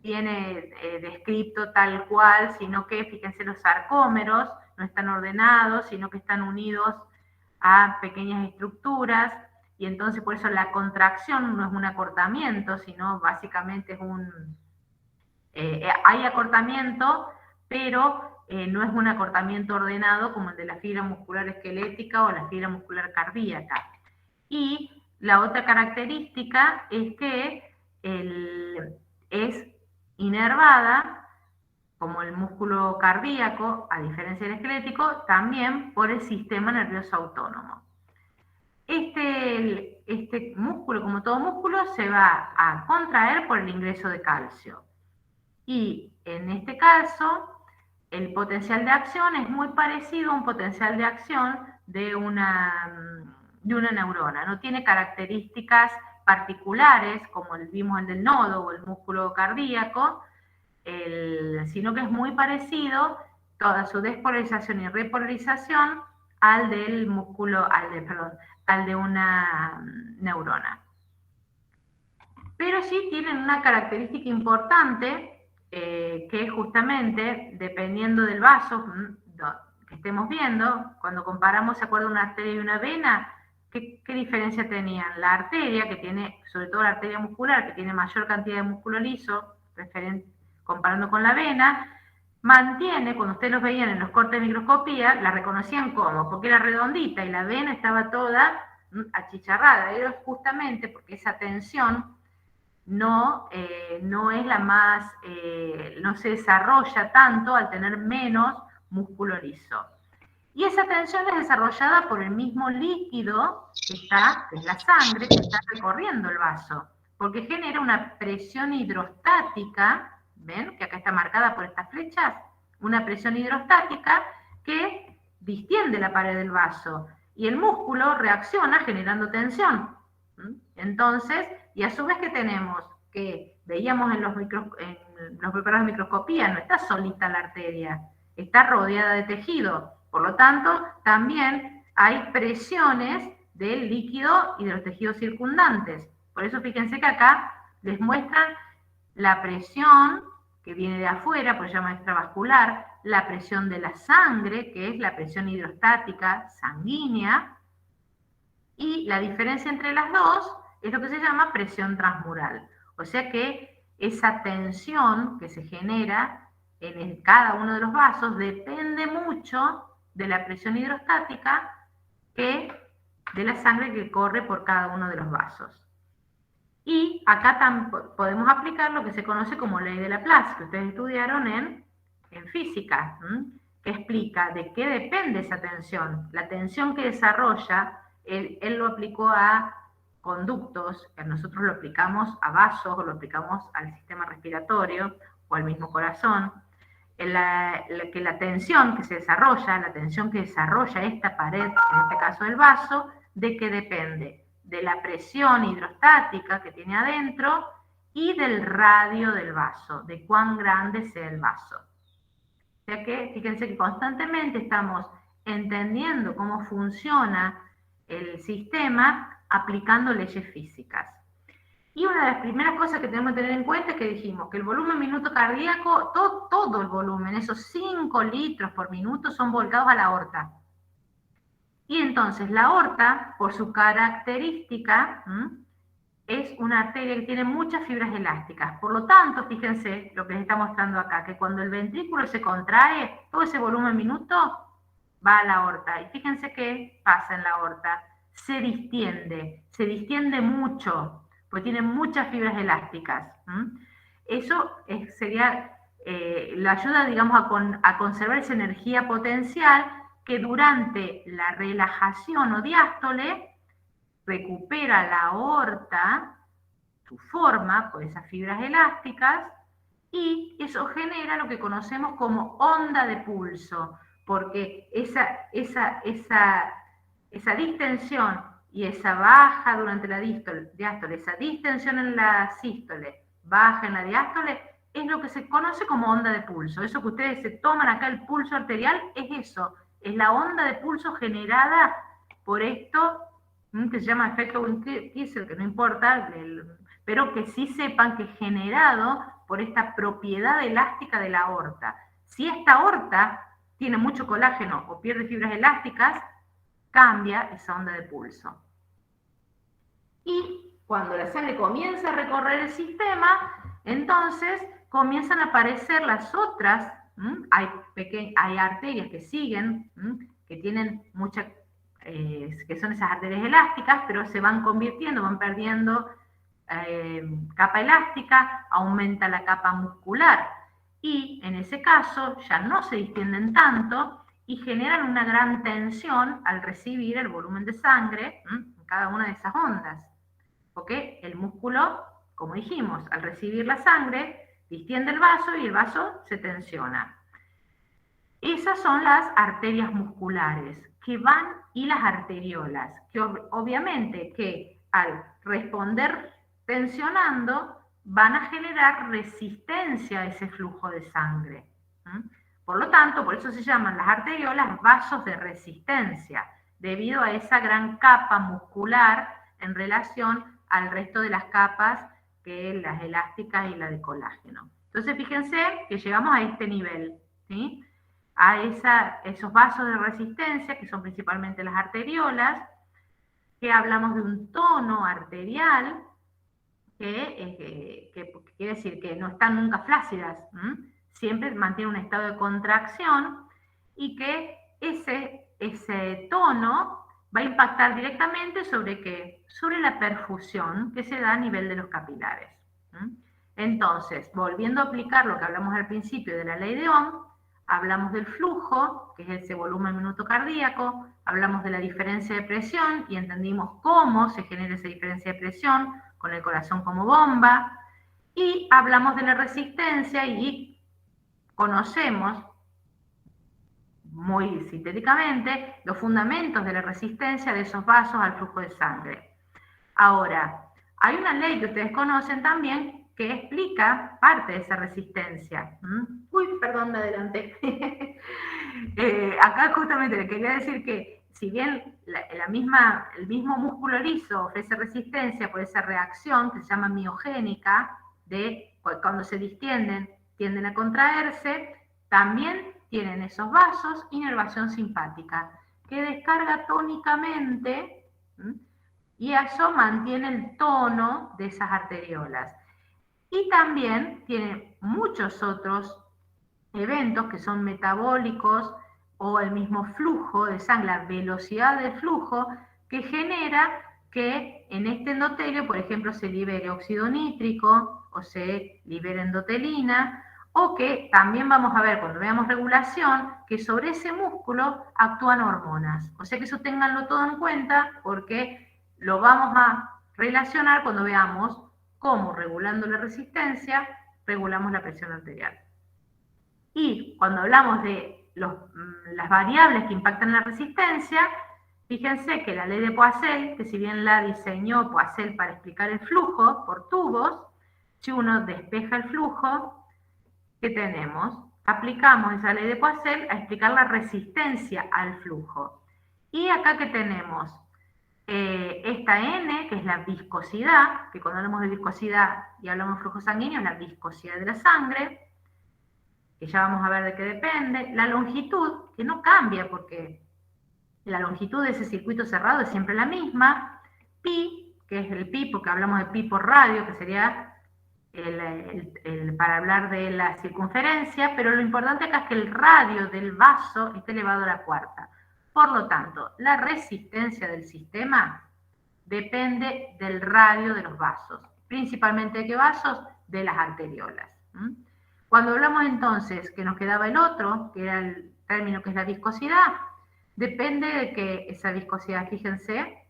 viene descrito tal cual, sino que, fíjense, los sarcómeros no están ordenados, sino que están unidos a pequeñas estructuras, y entonces por eso la contracción no es un acortamiento, sino básicamente es hay acortamiento, pero no es un acortamiento ordenado como el de la fibra muscular esquelética o la fibra muscular cardíaca. Y la otra característica es que es inervada, como el músculo cardíaco, a diferencia del esquelético, también por el sistema nervioso autónomo. este músculo, como todo músculo, se va a contraer por el ingreso de calcio. Y en este caso, el potencial de acción es muy parecido a un potencial de acción de una neurona. No tiene características particulares, como vimos el del nodo o el músculo cardíaco, sino que es muy parecido toda su despolarización y repolarización al del músculo, al de una neurona. Pero sí tienen una característica importante, que es justamente, dependiendo del vaso que estemos viendo, cuando comparamos, ¿se acuerdan, una arteria y una vena? ¿Qué diferencia tenían? La arteria, que tiene, sobre todo la arteria muscular, que tiene mayor cantidad de músculo liso, comparando con la vena, mantiene, cuando ustedes los veían en los cortes de microscopía, la reconocían como, porque era redondita y la vena estaba toda achicharrada. Era justamente porque esa tensión no es la más, no se desarrolla tanto al tener menos músculo liso. Y esa tensión es desarrollada por el mismo líquido que es la sangre, que está recorriendo el vaso, porque genera una presión hidrostática, ¿ven? Que acá está marcada por estas flechas, una presión hidrostática que distiende la pared del vaso, y el músculo reacciona generando tensión. Entonces, y a su vez que tenemos, que veíamos en los preparados de microscopía, no está solita la arteria, está rodeada de tejido. Por lo tanto, también hay presiones del líquido y de los tejidos circundantes. Por eso fíjense que acá les muestran la presión que viene de afuera, por eso se llama extravascular, la presión de la sangre, que es la presión hidrostática sanguínea, y la diferencia entre las dos es lo que se llama presión transmural. O sea que esa tensión que se genera en cada uno de los vasos depende mucho de la presión hidrostática que de la sangre que corre por cada uno de los vasos. Y acá podemos aplicar lo que se conoce como ley de Laplace, que ustedes estudiaron en física, que explica de qué depende esa tensión. La tensión que desarrolla, él lo aplicó a conductos, que nosotros lo aplicamos a vasos, o lo aplicamos al sistema respiratorio, o al mismo corazón. Que la tensión que se desarrolla, la tensión que desarrolla esta pared, en este caso del vaso, ¿de qué depende? De la presión hidrostática que tiene adentro y del radio del vaso, de cuán grande sea el vaso. O sea que, fíjense que constantemente estamos entendiendo cómo funciona el sistema aplicando leyes físicas. Y una de las primeras cosas que tenemos que tener en cuenta es que dijimos que el volumen minuto cardíaco, todo el volumen, esos 5 litros por minuto, son volcados a la aorta. Y entonces la aorta, por su característica, es una arteria que tiene muchas fibras elásticas. Por lo tanto, fíjense lo que les está mostrando acá, que cuando el ventrículo se contrae, todo ese volumen minuto va a la aorta. Y fíjense qué pasa en la aorta. Se distiende mucho, porque tiene muchas fibras elásticas. Eso sería, le ayuda, digamos, a conservar esa energía potencial que durante la relajación o diástole recupera la aorta su forma por esas fibras elásticas, y eso genera lo que conocemos como onda de pulso, porque esa distensión y esa baja durante la diástole, esa distensión en la sístole, baja en la diástole, es lo que se conoce como onda de pulso. Eso que ustedes se toman acá, el pulso arterial, es eso, es la onda de pulso generada por esto que se llama efecto Wien-Kissel, que no importa, pero que sí sepan que es generado por esta propiedad elástica de la aorta. Si esta aorta tiene mucho colágeno o pierde fibras elásticas, cambia esa onda de pulso. Y cuando la sangre comienza a recorrer el sistema, entonces comienzan a aparecer las otras, hay arterias que siguen, que tienen mucha, que son esas arterias elásticas, pero se van convirtiendo, van perdiendo capa elástica, aumenta la capa muscular, y en ese caso ya no se distienden tanto y generan una gran tensión al recibir el volumen de sangre, cada una de esas ondas. Porque el músculo, como dijimos, al recibir la sangre, distiende el vaso y el vaso se tensiona. Esas son las arterias musculares que van, y las arteriolas, que obviamente que al responder tensionando van a generar resistencia a ese flujo de sangre. Por lo tanto, por eso se llaman las arteriolas vasos de resistencia, debido a esa gran capa muscular en relación al resto de las capas, que las elásticas y la de colágeno. Entonces, fíjense que llegamos a este nivel, ¿sí? A esos vasos de resistencia, que son principalmente las arteriolas, que hablamos de un tono arterial, que quiere decir que no están nunca flácidas, siempre mantienen un estado de contracción, y que ese tono va a impactar directamente sobre ¿qué? Sobre la perfusión que se da a nivel de los capilares. Entonces, volviendo a aplicar lo que hablamos al principio de la ley de Ohm, hablamos del flujo, que es ese volumen minuto cardíaco, hablamos de la diferencia de presión y entendimos cómo se genera esa diferencia de presión con el corazón como bomba, y hablamos de la resistencia y conocemos muy sintéticamente los fundamentos de la resistencia de esos vasos al flujo de sangre. Ahora, hay una ley que ustedes conocen también que explica parte de esa resistencia. Uy, perdón, me adelanté. Acá justamente le quería decir que si bien el mismo músculo liso ofrece resistencia por esa reacción que se llama miogénica, de cuando se distienden, tienden a contraerse, también tienen esos vasos inervación simpática, que descarga tónicamente, y eso mantiene el tono de esas arteriolas. Y también tiene muchos otros eventos que son metabólicos, o el mismo flujo de sangre, la velocidad del flujo, que genera que en este endotelio, por ejemplo, se libere óxido nítrico o se libere endotelina, o que también vamos a ver cuando veamos regulación que sobre ese músculo actúan hormonas. O sea que eso ténganlo todo en cuenta, porque lo vamos a relacionar cuando veamos cómo, regulando la resistencia, regulamos la presión arterial. Y cuando hablamos de las variables que impactan en la resistencia, fíjense que la ley de Poiseuille, que si bien la diseñó Poiseuille para explicar el flujo por tubos, si uno despeja el flujo, ¿qué tenemos? Aplicamos esa ley de Poiseuille a explicar la resistencia al flujo. Y acá, ¿qué tenemos? Esta N, que es la viscosidad, que cuando hablamos de viscosidad y hablamos de flujo sanguíneo, es la viscosidad de la sangre, que ya vamos a ver de qué depende. La longitud, que no cambia porque la longitud de ese circuito cerrado es siempre la misma. Pi, que es el pi, porque hablamos de pi por radio, que sería para hablar de la circunferencia, pero lo importante acá es que el radio del vaso esté elevado a la cuarta. Por lo tanto, la resistencia del sistema depende del radio de los vasos. ¿Principalmente de qué vasos? De las arteriolas. Cuando hablamos entonces que nos quedaba el otro, que era el término que es la viscosidad, depende de que esa viscosidad, fíjense,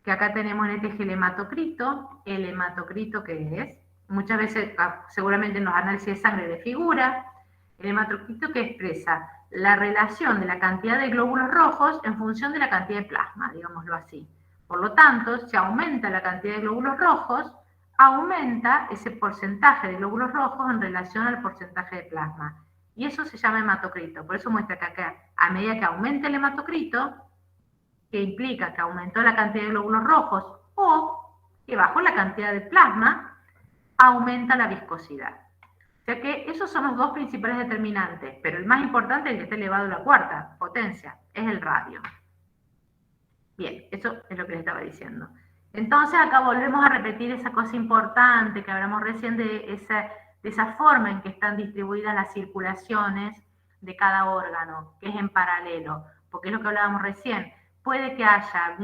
que acá tenemos en este el hematocrito que es, muchas veces seguramente en los análisis de sangre de figura, el hematocrito que expresa la relación de la cantidad de glóbulos rojos en función de la cantidad de plasma, digámoslo así. Por lo tanto, si aumenta la cantidad de glóbulos rojos, aumenta ese porcentaje de glóbulos rojos en relación al porcentaje de plasma. Y eso se llama hematocrito. Por eso muestra que acá, a medida que aumenta el hematocrito, que implica que aumentó la cantidad de glóbulos rojos o que bajó la cantidad de plasma, aumenta la viscosidad. O sea que esos son los dos principales determinantes, pero el más importante, el que está elevado a la cuarta potencia, es el radio. Bien, eso es lo que les estaba diciendo. Entonces acá volvemos a repetir esa cosa importante que hablamos recién de esa forma en que están distribuidas las circulaciones de cada órgano, que es en paralelo, porque es lo que hablábamos recién. Puede que haya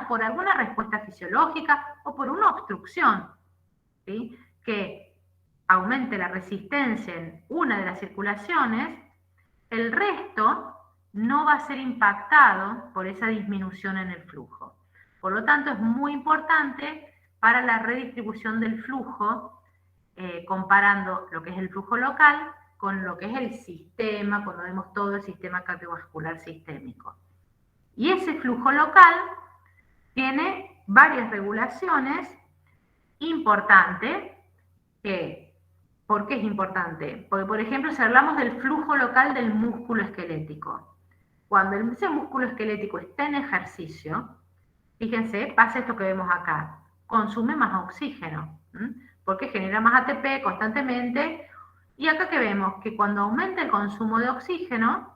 por alguna respuesta fisiológica o por una obstrucción, ¿sí?, que aumente la resistencia en una de las circulaciones, el resto no va a ser impactado por esa disminución en el flujo. Por lo tanto, es muy importante para la redistribución del flujo, comparando lo que es el flujo local con lo que es el sistema, cuando vemos todo el sistema cardiovascular sistémico. Y ese flujo local tiene varias regulaciones importantes. ¿Por qué es importante? Porque, por ejemplo, si hablamos del flujo local del músculo esquelético, cuando ese músculo esquelético está en ejercicio, fíjense, pasa esto que vemos acá, consume más oxígeno, porque genera más ATP constantemente, y acá que vemos que cuando aumenta el consumo de oxígeno,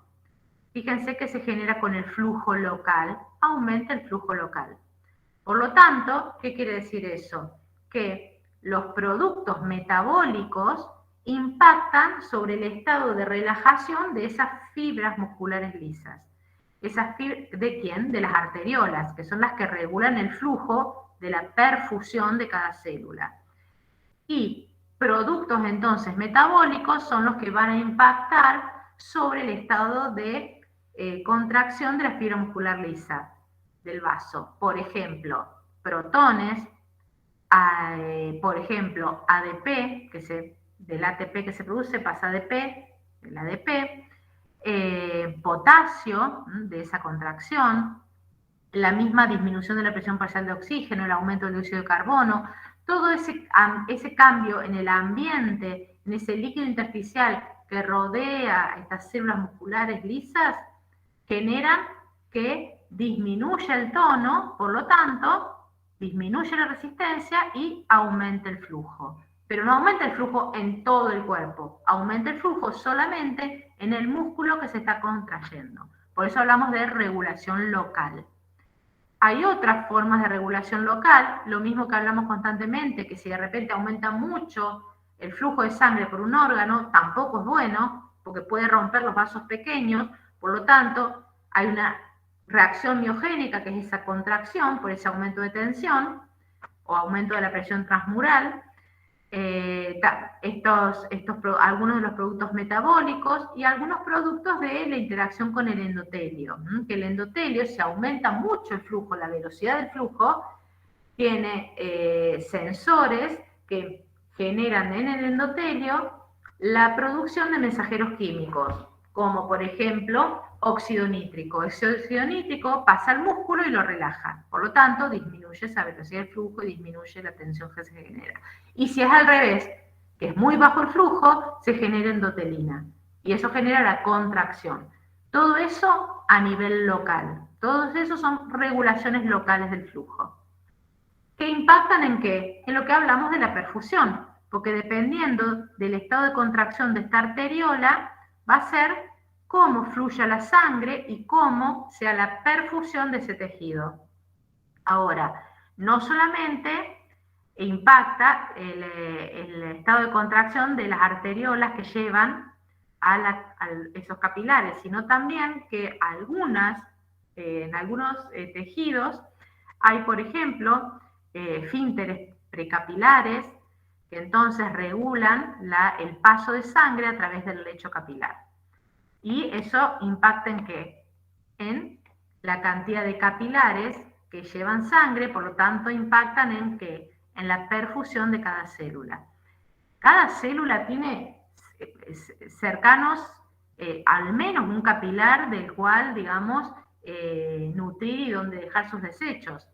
fíjense que se genera con el flujo local, aumenta el flujo local. Por lo tanto, ¿qué quiere decir eso? Que los productos metabólicos impactan sobre el estado de relajación de esas fibras musculares lisas. ¿Esas fibras de quién? De las arteriolas, que son las que regulan el flujo de la perfusión de cada célula. Y productos entonces metabólicos son los que van a impactar sobre el estado de contracción de la fibra muscular lisa del vaso. Por ejemplo, protones, por ejemplo, ADP, del ATP que se produce pasa a ADP, el ADP, potasio de esa contracción, la misma disminución de la presión parcial de oxígeno, el aumento del dióxido de carbono, todo ese cambio en el ambiente, en ese líquido intersticial que rodea a estas células musculares lisas, generan que disminuya el tono, por lo tanto, disminuye la resistencia y aumenta el flujo. Pero no aumenta el flujo en todo el cuerpo, aumenta el flujo solamente en el músculo que se está contrayendo. Por eso hablamos de regulación local. Hay otras formas de regulación local, lo mismo que hablamos constantemente, que si de repente aumenta mucho el flujo de sangre por un órgano, tampoco es bueno, porque puede romper los vasos pequeños, por lo tanto, hay una reacción miogénica, que es esa contracción por ese aumento de tensión o aumento de la presión transmural, algunos de los productos metabólicos y algunos productos de la interacción con el endotelio, que el endotelio, si aumenta mucho el flujo, la velocidad del flujo, tiene sensores que generan en el endotelio la producción de mensajeros químicos, como por ejemplo óxido nítrico. Ese óxido nítrico pasa al músculo y lo relaja, por lo tanto disminuye esa velocidad del flujo y disminuye la tensión que se genera. Y si es al revés, que es muy bajo el flujo, se genera endotelina y eso genera la contracción. Todo eso a nivel local, todos esos son regulaciones locales del flujo. ¿Qué impactan en qué? En lo que hablamos de la perfusión, porque dependiendo del estado de contracción de esta arteriola, va a ser cómo fluya la sangre y cómo sea la perfusión de ese tejido. Ahora, no solamente impacta el estado de contracción de las arteriolas que llevan a esos capilares, sino también que en algunos tejidos hay, por ejemplo, esfínteres precapilares que entonces regulan el paso de sangre a través del lecho capilar. Y eso impacta en qué? En la cantidad de capilares que llevan sangre, por lo tanto impactan en qué? En la perfusión de cada célula. Cada célula tiene cercanos al menos un capilar del cual, digamos, nutrir y donde dejar sus desechos.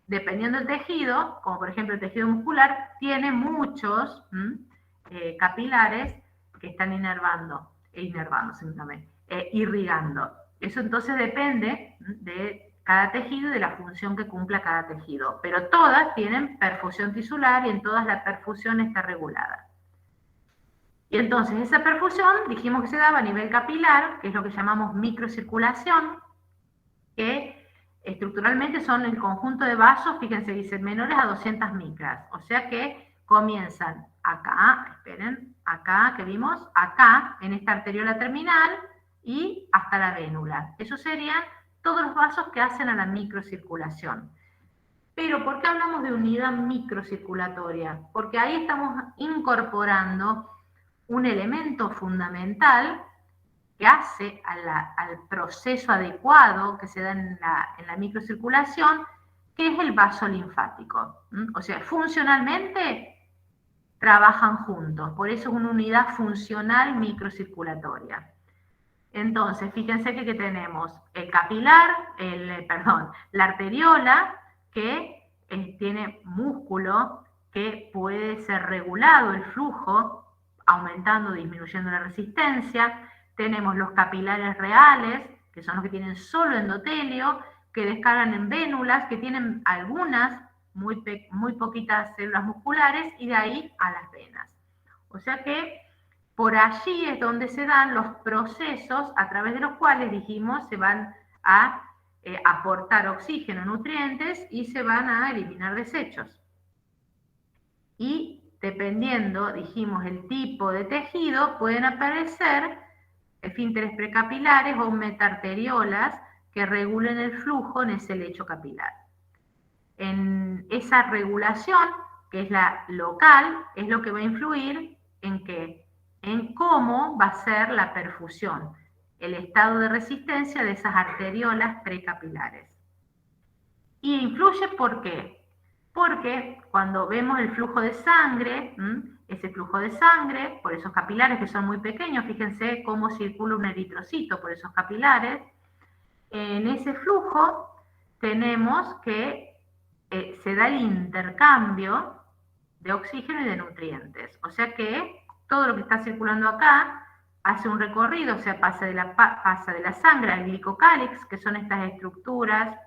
Dependiendo del tejido, como por ejemplo el tejido muscular, tiene muchos capilares que están irrigando. Eso entonces depende de cada tejido y de la función que cumpla cada tejido. Pero todas tienen perfusión tisular y en todas la perfusión está regulada. Y entonces esa perfusión dijimos que se daba a nivel capilar, que es lo que llamamos microcirculación, que estructuralmente son el conjunto de vasos, fíjense, dicen menores a 200 micras, o sea que comienzan acá, esperen, acá que vimos, acá en esta arteriola terminal y hasta la vénula. Esos serían todos los vasos que hacen a la microcirculación. Pero ¿por qué hablamos de unidad microcirculatoria? Porque ahí estamos incorporando un elemento fundamental que hace al proceso adecuado que se da en la microcirculación, ¿Qué es el vaso linfático? O sea, funcionalmente trabajan juntos, por eso es una unidad funcional microcirculatoria. Entonces, fíjense que tenemos el capilar, la arteriola, que tiene músculo, que puede ser regulado el flujo, aumentando o disminuyendo la resistencia. Tenemos los capilares reales, que son los que tienen solo endotelio, que descargan en vénulas, que tienen algunas, muy poquitas células musculares, y de ahí a las venas. O sea que por allí es donde se dan los procesos a través de los cuales, dijimos, se van a aportar oxígeno, nutrientes, y se van a eliminar desechos. Y dependiendo, dijimos, el tipo de tejido, pueden aparecer esfínteres precapilares o metarteriolas que regulen el flujo en ese lecho capilar. En esa regulación, que es la local, es lo que va a influir en qué, en cómo va a ser la perfusión, el estado de resistencia de esas arteriolas precapilares. Y influye ¿por qué? Porque cuando vemos el flujo de sangre, ese flujo de sangre, por esos capilares que son muy pequeños, fíjense cómo circula un eritrocito por esos capilares, en ese flujo tenemos que se da el intercambio de oxígeno y de nutrientes. O sea que todo lo que está circulando acá hace un recorrido, o sea, pasa de la sangre al glicocálix, que son estas estructuras,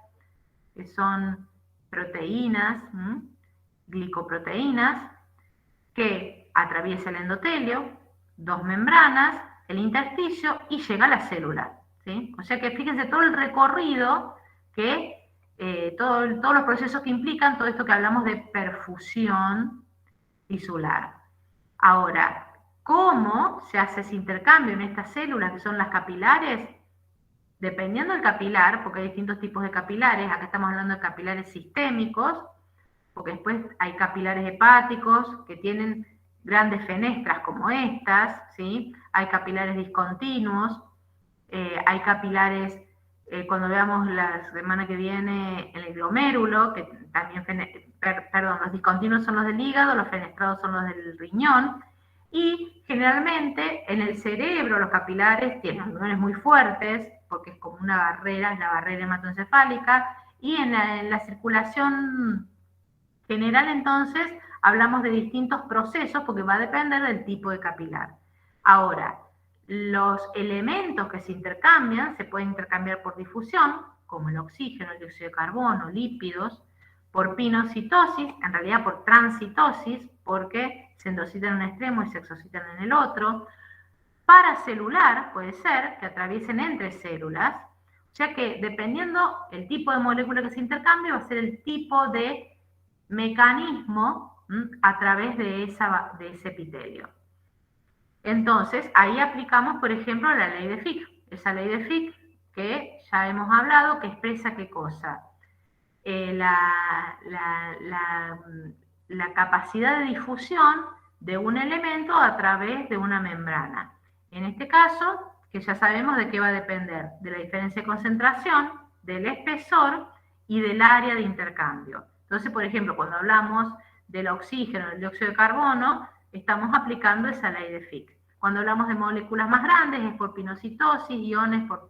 que son proteínas, glicoproteínas, que atraviesa el endotelio, dos membranas, el intersticio y llega a la célula. ¿Sí? O sea que fíjense todo el recorrido que todos los procesos que implican todo esto que hablamos de perfusión tisular. Ahora, ¿cómo se hace ese intercambio en estas células que son las capilares? Dependiendo del capilar, porque hay distintos tipos de capilares, acá estamos hablando de capilares sistémicos, porque después hay capilares hepáticos que tienen grandes fenestras como estas, ¿sí? Hay capilares discontinuos, hay capilares, cuando veamos la semana que viene el glomérulo, que también, los discontinuos son los del hígado, los fenestrados son los del riñón, y generalmente en el cerebro los capilares tienen uniones muy fuertes, porque es como una barrera, es la barrera hematoencefálica, y en la circulación general entonces hablamos de distintos procesos porque va a depender del tipo de capilar. Ahora, los elementos que se intercambian se pueden intercambiar por difusión, como el oxígeno, el dióxido de carbono, lípidos, por pinocitosis, en realidad por transitosis, porque se endocitan en un extremo y se exocitan en el otro. Paracelular puede ser que atraviesen entre células, o sea que dependiendo el tipo de molécula que se intercambie, va a ser el tipo de mecanismo a través de ese epitelio. Entonces, ahí aplicamos, por ejemplo, la ley de Fick. Esa ley de Fick que ya hemos hablado, que expresa qué cosa. La capacidad de difusión de un elemento a través de una membrana. En este caso, que ya sabemos de qué va a depender, de la diferencia de concentración, del espesor y del área de intercambio. Entonces, por ejemplo, cuando hablamos del oxígeno, del dióxido de carbono, estamos aplicando esa ley de Fick. Cuando hablamos de moléculas más grandes es por pinocitosis, iones por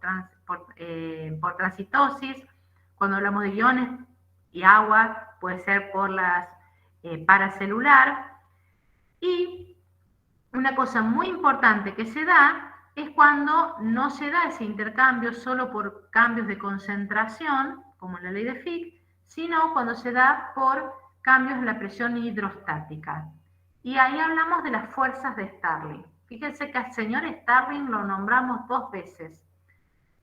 transitosis. Cuando hablamos de iones y agua, puede ser por las paracelular. Y una cosa muy importante que se da es cuando no se da ese intercambio solo por cambios de concentración, como en la ley de Fick, sino cuando se da por cambios en la presión hidrostática. Y ahí hablamos de las fuerzas de Starling. Fíjense que al señor Starling lo nombramos 2 veces.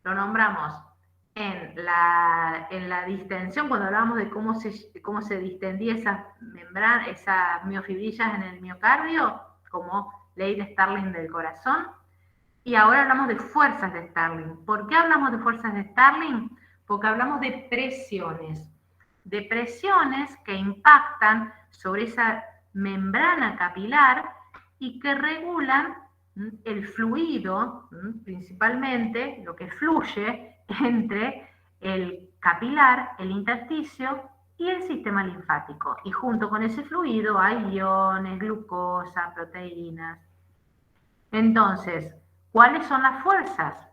Lo nombramos en la distensión, cuando hablamos de cómo se distendía esas membranas, esas miofibrillas en el miocardio, como ley de Starling del corazón. Y ahora hablamos de fuerzas de Starling. ¿Por qué hablamos de fuerzas de Starling? Porque hablamos de presiones que impactan sobre esa membrana capilar y que regulan el fluido, principalmente lo que fluye entre el capilar, el intersticio y el sistema linfático. Y junto con ese fluido hay iones, glucosa, proteínas. Entonces, ¿cuáles son las fuerzas?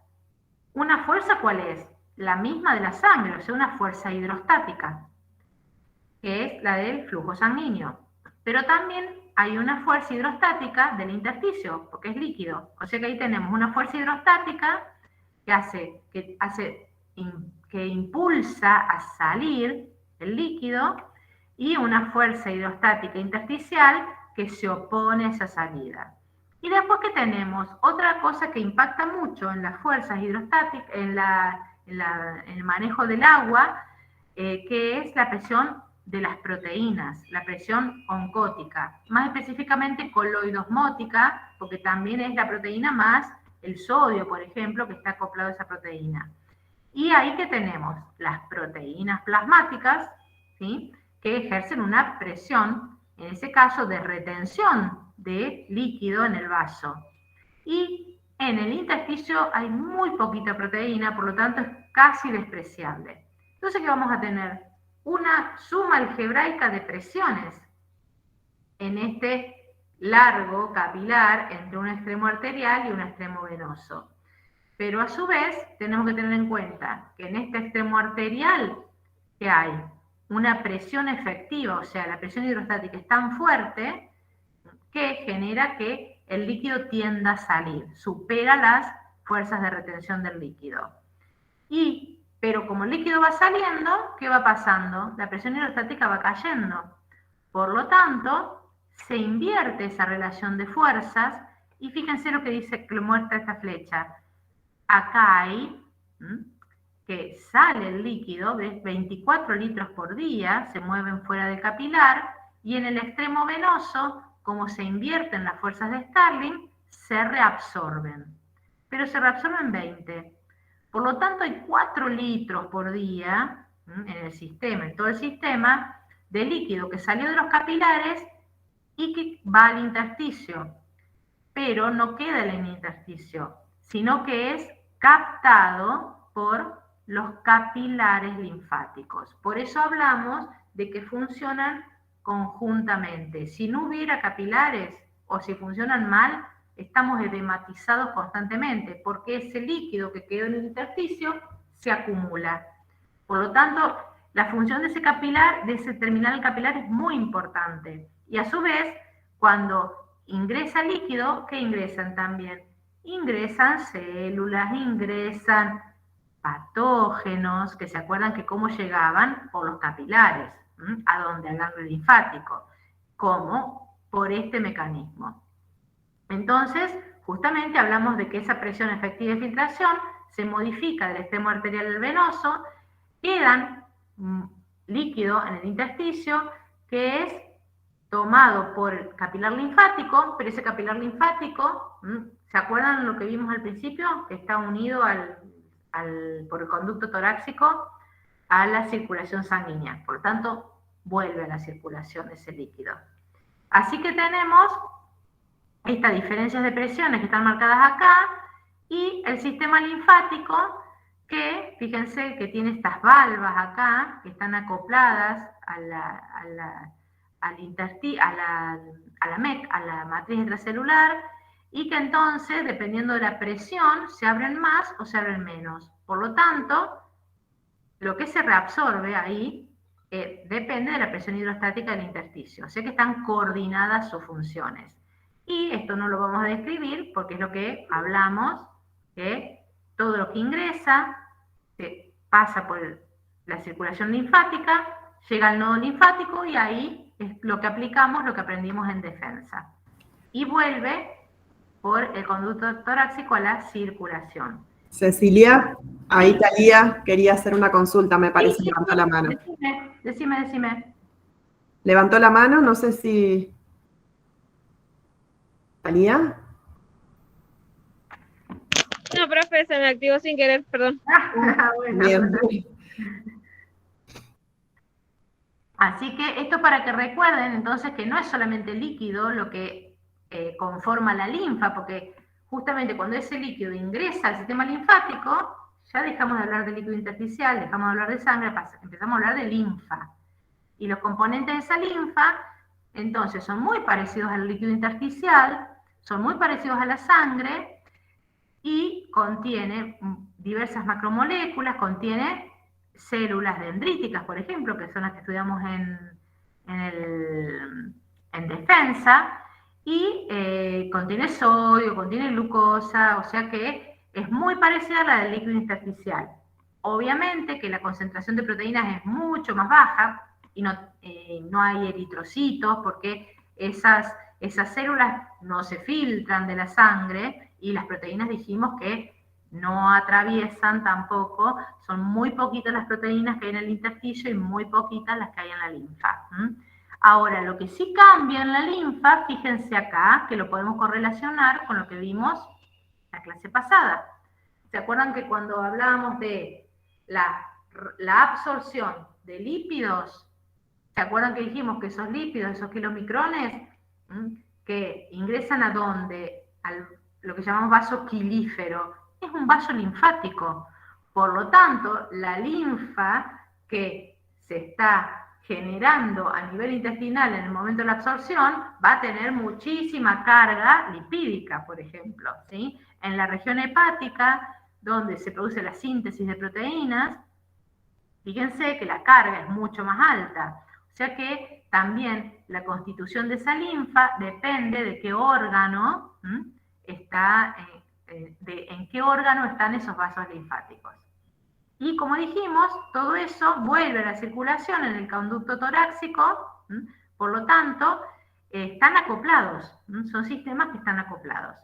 ¿Una fuerza cuál es? La misma de la sangre, o sea, una fuerza hidrostática, que es la del flujo sanguíneo. Pero también hay una fuerza hidrostática del intersticio, porque es líquido. O sea que ahí tenemos una fuerza hidrostática que impulsa a salir el líquido y una fuerza hidrostática intersticial que se opone a esa salida. Y después que tenemos otra cosa que impacta mucho en las fuerzas hidrostáticas, en el manejo del agua, que es la presión de las proteínas, la presión oncótica, más específicamente coloidosmótica, porque también es la proteína más el sodio, por ejemplo, que está acoplado a esa proteína. Y ahí que tenemos las proteínas plasmáticas, ¿sí?, que ejercen una presión, en ese caso de retención de líquido en el vaso. Y en el intersticio hay muy poquita proteína, por lo tanto es casi despreciable. Entonces, ¿qué vamos a tener? Una suma algebraica de presiones en este largo capilar entre un extremo arterial y un extremo venoso. Pero a su vez tenemos que tener en cuenta que en este extremo arterial que hay una presión efectiva, o sea, la presión hidrostática es tan fuerte que genera que el líquido tienda a salir, supera las fuerzas de retención del líquido. Pero como el líquido va saliendo, ¿qué va pasando? La presión hidrostática va cayendo. Por lo tanto, se invierte esa relación de fuerzas y fíjense lo que dice, que lo muestra esta flecha. Acá hay que sale el líquido, ¿ves? 24 litros por día, se mueven fuera del capilar, y en el extremo venoso, como se invierten las fuerzas de Starling, se reabsorben. Pero se reabsorben 20. Por lo tanto, hay 4 litros por día en el sistema, en todo el sistema, de líquido que salió de los capilares y que va al intersticio. Pero no queda en el intersticio, sino que es captado por los capilares linfáticos. Por eso hablamos de que funcionan conjuntamente. Si no hubiera capilares o si funcionan mal, estamos edematizados constantemente, porque ese líquido que quedó en el intersticio se acumula. Por lo tanto, la función de ese capilar, de ese terminal capilar, es muy importante. Y a su vez, cuando ingresa líquido, ¿qué ingresan también? Ingresan células, ingresan patógenos, que se acuerdan que cómo llegaban por los capilares, ¿a dónde? Al ganglio linfático, como por este mecanismo. Entonces, justamente hablamos de que esa presión efectiva de filtración se modifica del extremo arterial al venoso, quedan líquido en el intersticio que es tomado por el capilar linfático, pero ese capilar linfático, ¿se acuerdan lo que vimos al principio? Que está unido por el conducto torácico a la circulación sanguínea, por lo tanto, vuelve a la circulación ese líquido. Así que tenemos estas diferencias de presiones que están marcadas acá y el sistema linfático que, fíjense que tiene estas valvas acá que están acopladas a la matriz intracelular y que entonces, dependiendo de la presión, se abren más o se abren menos. Por lo tanto, lo que se reabsorbe ahí depende de la presión hidrostática del intersticio, o sea que están coordinadas sus funciones. Y esto no lo vamos a describir porque es lo que hablamos, que todo lo que ingresa pasa por la circulación linfática, llega al nodo linfático y ahí es lo que aplicamos, lo que aprendimos en defensa. Y vuelve por el conducto torácico a la circulación. Cecilia, ahí Talía quería hacer una consulta, me parece, sí, levantó la mano. Decime. Levantó la mano, no sé si... ¿Talía? No, profe, se me activó sin querer, perdón. Bueno. Bien. Así que esto para que recuerden entonces que no es solamente el líquido lo que conforma la linfa, porque justamente cuando ese líquido ingresa al sistema linfático, ya dejamos de hablar de líquido intersticial, dejamos de hablar de sangre, empezamos a hablar de linfa. Y los componentes de esa linfa, entonces, son muy parecidos al líquido intersticial, son muy parecidos a la sangre y contiene diversas macromoléculas, contiene células dendríticas, por ejemplo, que son las que estudiamos en defensa, y contiene sodio, contiene glucosa, o sea que es muy parecida a la del líquido intersticial. Obviamente que la concentración de proteínas es mucho más baja y no hay eritrocitos porque esas células no se filtran de la sangre y las proteínas dijimos que no atraviesan tampoco, son muy poquitas las proteínas que hay en el intersticio y muy poquitas las que hay en la linfa. Ahora, lo que sí cambia en la linfa, fíjense acá, que lo podemos correlacionar con lo que vimos la clase pasada. ¿Se acuerdan que cuando hablábamos de la absorción de lípidos, ¿se acuerdan que dijimos que esos lípidos, esos kilomicrones, que ingresan a dónde? Lo que llamamos vaso quilífero, es un vaso linfático. Por lo tanto, la linfa que se está generando a nivel intestinal en el momento de la absorción va a tener muchísima carga lipídica, por ejemplo, ¿sí? En la región hepática, donde se produce la síntesis de proteínas, fíjense que la carga es mucho más alta. O sea que también la constitución de esa linfa depende de qué órgano está, en qué órgano están esos vasos linfáticos. Y como dijimos, todo eso vuelve a la circulación en el conducto torácico, por lo tanto, están acoplados, son sistemas que están acoplados.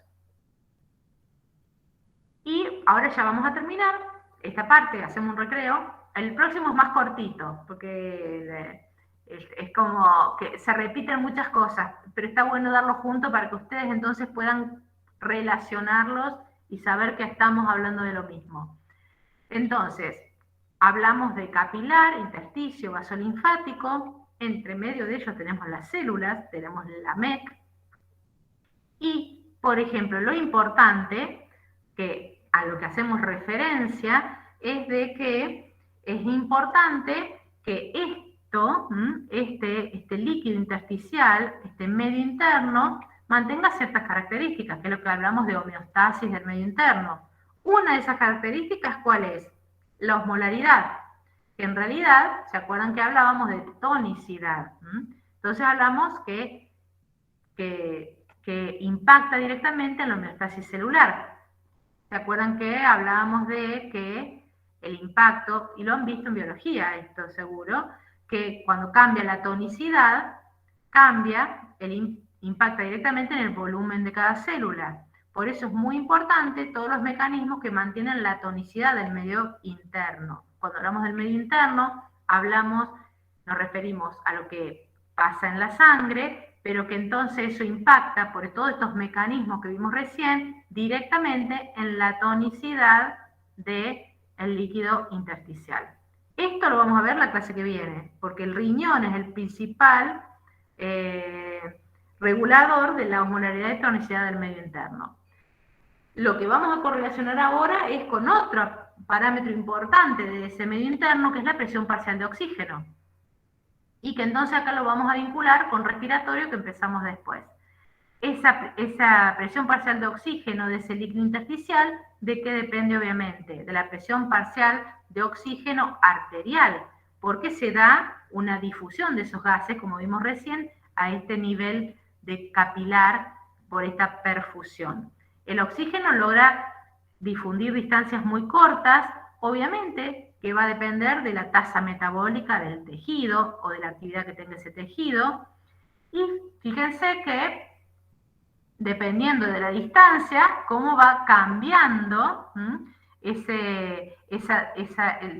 Y ahora ya vamos a terminar esta parte, hacemos un recreo. El próximo es más cortito, porque es como que se repiten muchas cosas, pero está bueno darlo junto para que ustedes entonces puedan relacionarlos y saber que estamos hablando de lo mismo. Entonces, hablamos de capilar, intersticio, vaso linfático, entre medio de ellos tenemos las células, tenemos la MEC, y, por ejemplo, lo importante, que a lo que hacemos referencia, es de que es importante que este líquido intersticial, este medio interno, mantenga ciertas características, que es lo que hablamos de homeostasis del medio interno. Una de esas características, ¿cuál es? La osmolaridad, que en realidad, ¿se acuerdan que hablábamos de tonicidad? Entonces hablamos que impacta directamente en la homeostasis celular. ¿Se acuerdan que hablábamos de que el impacto, y lo han visto en biología esto seguro, que cuando cambia la tonicidad, impacta directamente en el volumen de cada célula? Por eso es muy importante todos los mecanismos que mantienen la tonicidad del medio interno. Cuando hablamos del medio interno, nos referimos a lo que pasa en la sangre, pero que entonces eso impacta por todos estos mecanismos que vimos recién directamente en la tonicidad del líquido intersticial. Esto lo vamos a ver la clase que viene, porque el riñón es el principal regulador de la osmolaridad y tonicidad del medio interno. Lo que vamos a correlacionar ahora es con otro parámetro importante de ese medio interno, que es la presión parcial de oxígeno. Y que entonces acá lo vamos a vincular con respiratorio, que empezamos después. Esa presión parcial de oxígeno de ese líquido intersticial, ¿de qué depende obviamente? De la presión parcial de oxígeno arterial, porque se da una difusión de esos gases, como vimos recién, a este nivel de capilar por esta perfusión. El oxígeno logra difundir distancias muy cortas, obviamente que va a depender de la tasa metabólica del tejido o de la actividad que tenga ese tejido. Y fíjense que dependiendo de la distancia, cómo va cambiando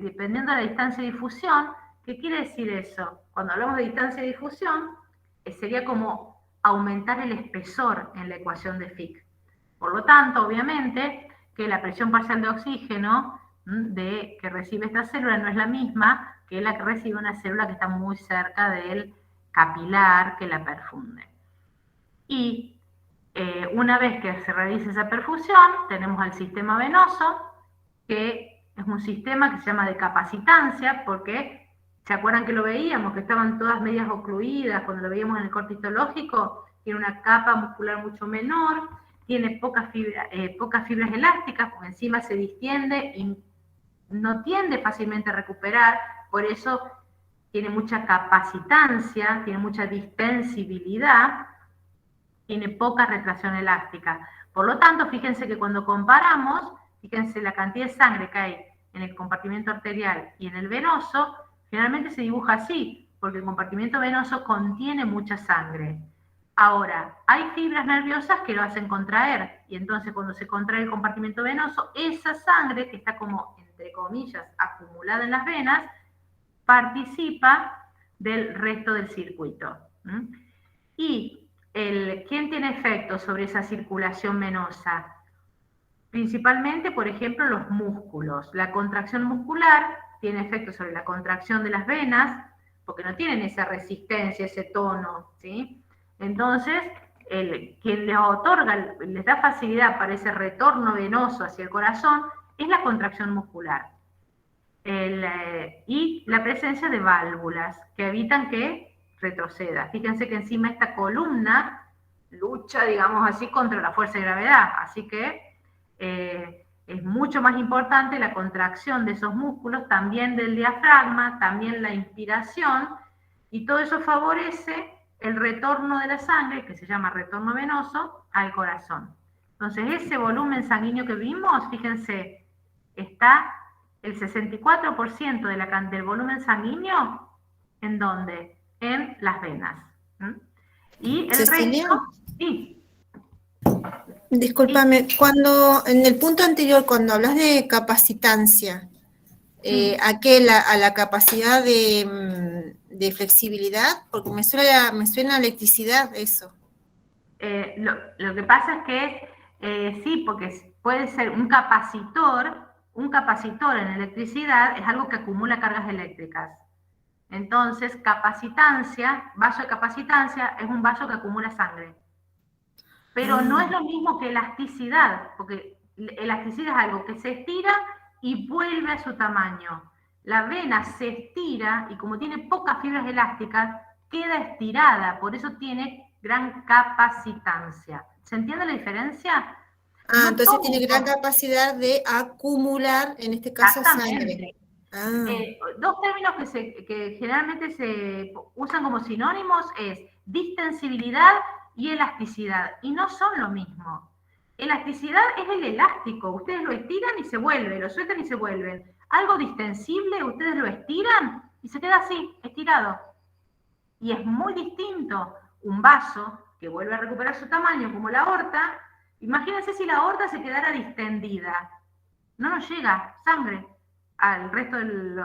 dependiendo de la distancia de difusión. ¿Qué quiere decir eso? Cuando hablamos de distancia de difusión, sería como aumentar el espesor en la ecuación de Fick. Por lo tanto, obviamente, que la presión parcial de oxígeno que recibe esta célula no es la misma que la que recibe una célula que está muy cerca del capilar que la perfunde. Y una vez que se realiza esa perfusión, tenemos al sistema venoso, que es un sistema que se llama de capacitancia, porque ¿Se acuerdan que lo veíamos? Que estaban todas medias ocluidas cuando lo veíamos en el corte histológico. Tiene una capa muscular mucho menor, tiene pocas fibras elásticas, porque encima se distiende y no tiende fácilmente a recuperar, por eso tiene mucha capacitancia, tiene mucha distensibilidad, tiene poca retracción elástica. Por lo tanto, fíjense que cuando comparamos, fíjense la cantidad de sangre que hay en el compartimento arterial y en el venoso, generalmente se dibuja así, porque el compartimento venoso contiene mucha sangre. Ahora, hay fibras nerviosas que lo hacen contraer, y entonces cuando se contrae el compartimento venoso, esa sangre que está como, entre comillas, acumulada en las venas, participa del resto del circuito. Y ¿quién tiene efecto sobre esa circulación venosa? Principalmente, por ejemplo, los músculos. La contracción muscular tiene efecto sobre la contracción de las venas, porque no tienen esa resistencia, ese tono, ¿sí? Entonces, quien les otorga, les da facilidad para ese retorno venoso hacia el corazón, es la contracción muscular. Y la presencia de válvulas que evitan que retroceda. Fíjense que encima esta columna lucha, digamos así, contra la fuerza de gravedad, así que es mucho más importante la contracción de esos músculos, también del diafragma, también la inspiración, y todo eso favorece el retorno de la sangre, que se llama retorno venoso, al corazón. Entonces, ese volumen sanguíneo que vimos, fíjense, está el 64% del volumen sanguíneo, ¿en dónde? En las venas. Y el Cecilia, resto, sí. discúlpame, cuando en el punto anterior, cuando hablas de capacitancia, ¿a qué? ¿A la capacidad de flexibilidad? Porque me suena a electricidad eso. Lo que pasa es que sí, porque puede ser un capacitor en electricidad es algo que acumula cargas eléctricas. Entonces, capacitancia, vaso de capacitancia, es un vaso que acumula sangre. Pero no es lo mismo que elasticidad, porque elasticidad es algo que se estira y vuelve a su tamaño. La vena se estira y como tiene pocas fibras elásticas, queda estirada, por eso tiene gran capacitancia. ¿Se entiende la diferencia? No Entonces todo tiene gran capacidad de acumular, en este caso, sangre. Exactamente. Dos términos que generalmente se usan como sinónimos es distensibilidad y elasticidad, y no son lo mismo. Elasticidad es el elástico, ustedes lo estiran y se vuelve, lo sueltan y se vuelven. Algo distensible, ustedes lo estiran y se queda así, estirado. Y es muy distinto un vaso que vuelve a recuperar su tamaño, como la aorta. Imagínense si la aorta se quedara distendida. No nos llega sangre al resto del...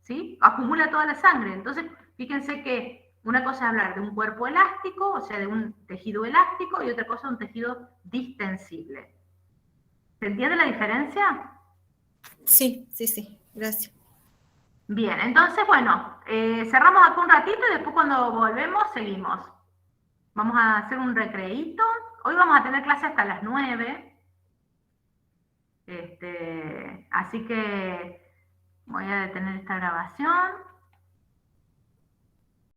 ¿sí? Acumula toda la sangre. Entonces, fíjense que una cosa es hablar de un cuerpo elástico, o sea, de un tejido elástico, y otra cosa un tejido distensible. ¿Se entiende la diferencia? Sí, gracias. Bien, entonces, bueno, cerramos acá un ratito y después cuando volvemos seguimos. Vamos a hacer un recreíto. Hoy vamos a tener clase hasta las 9. Así que voy a detener esta grabación.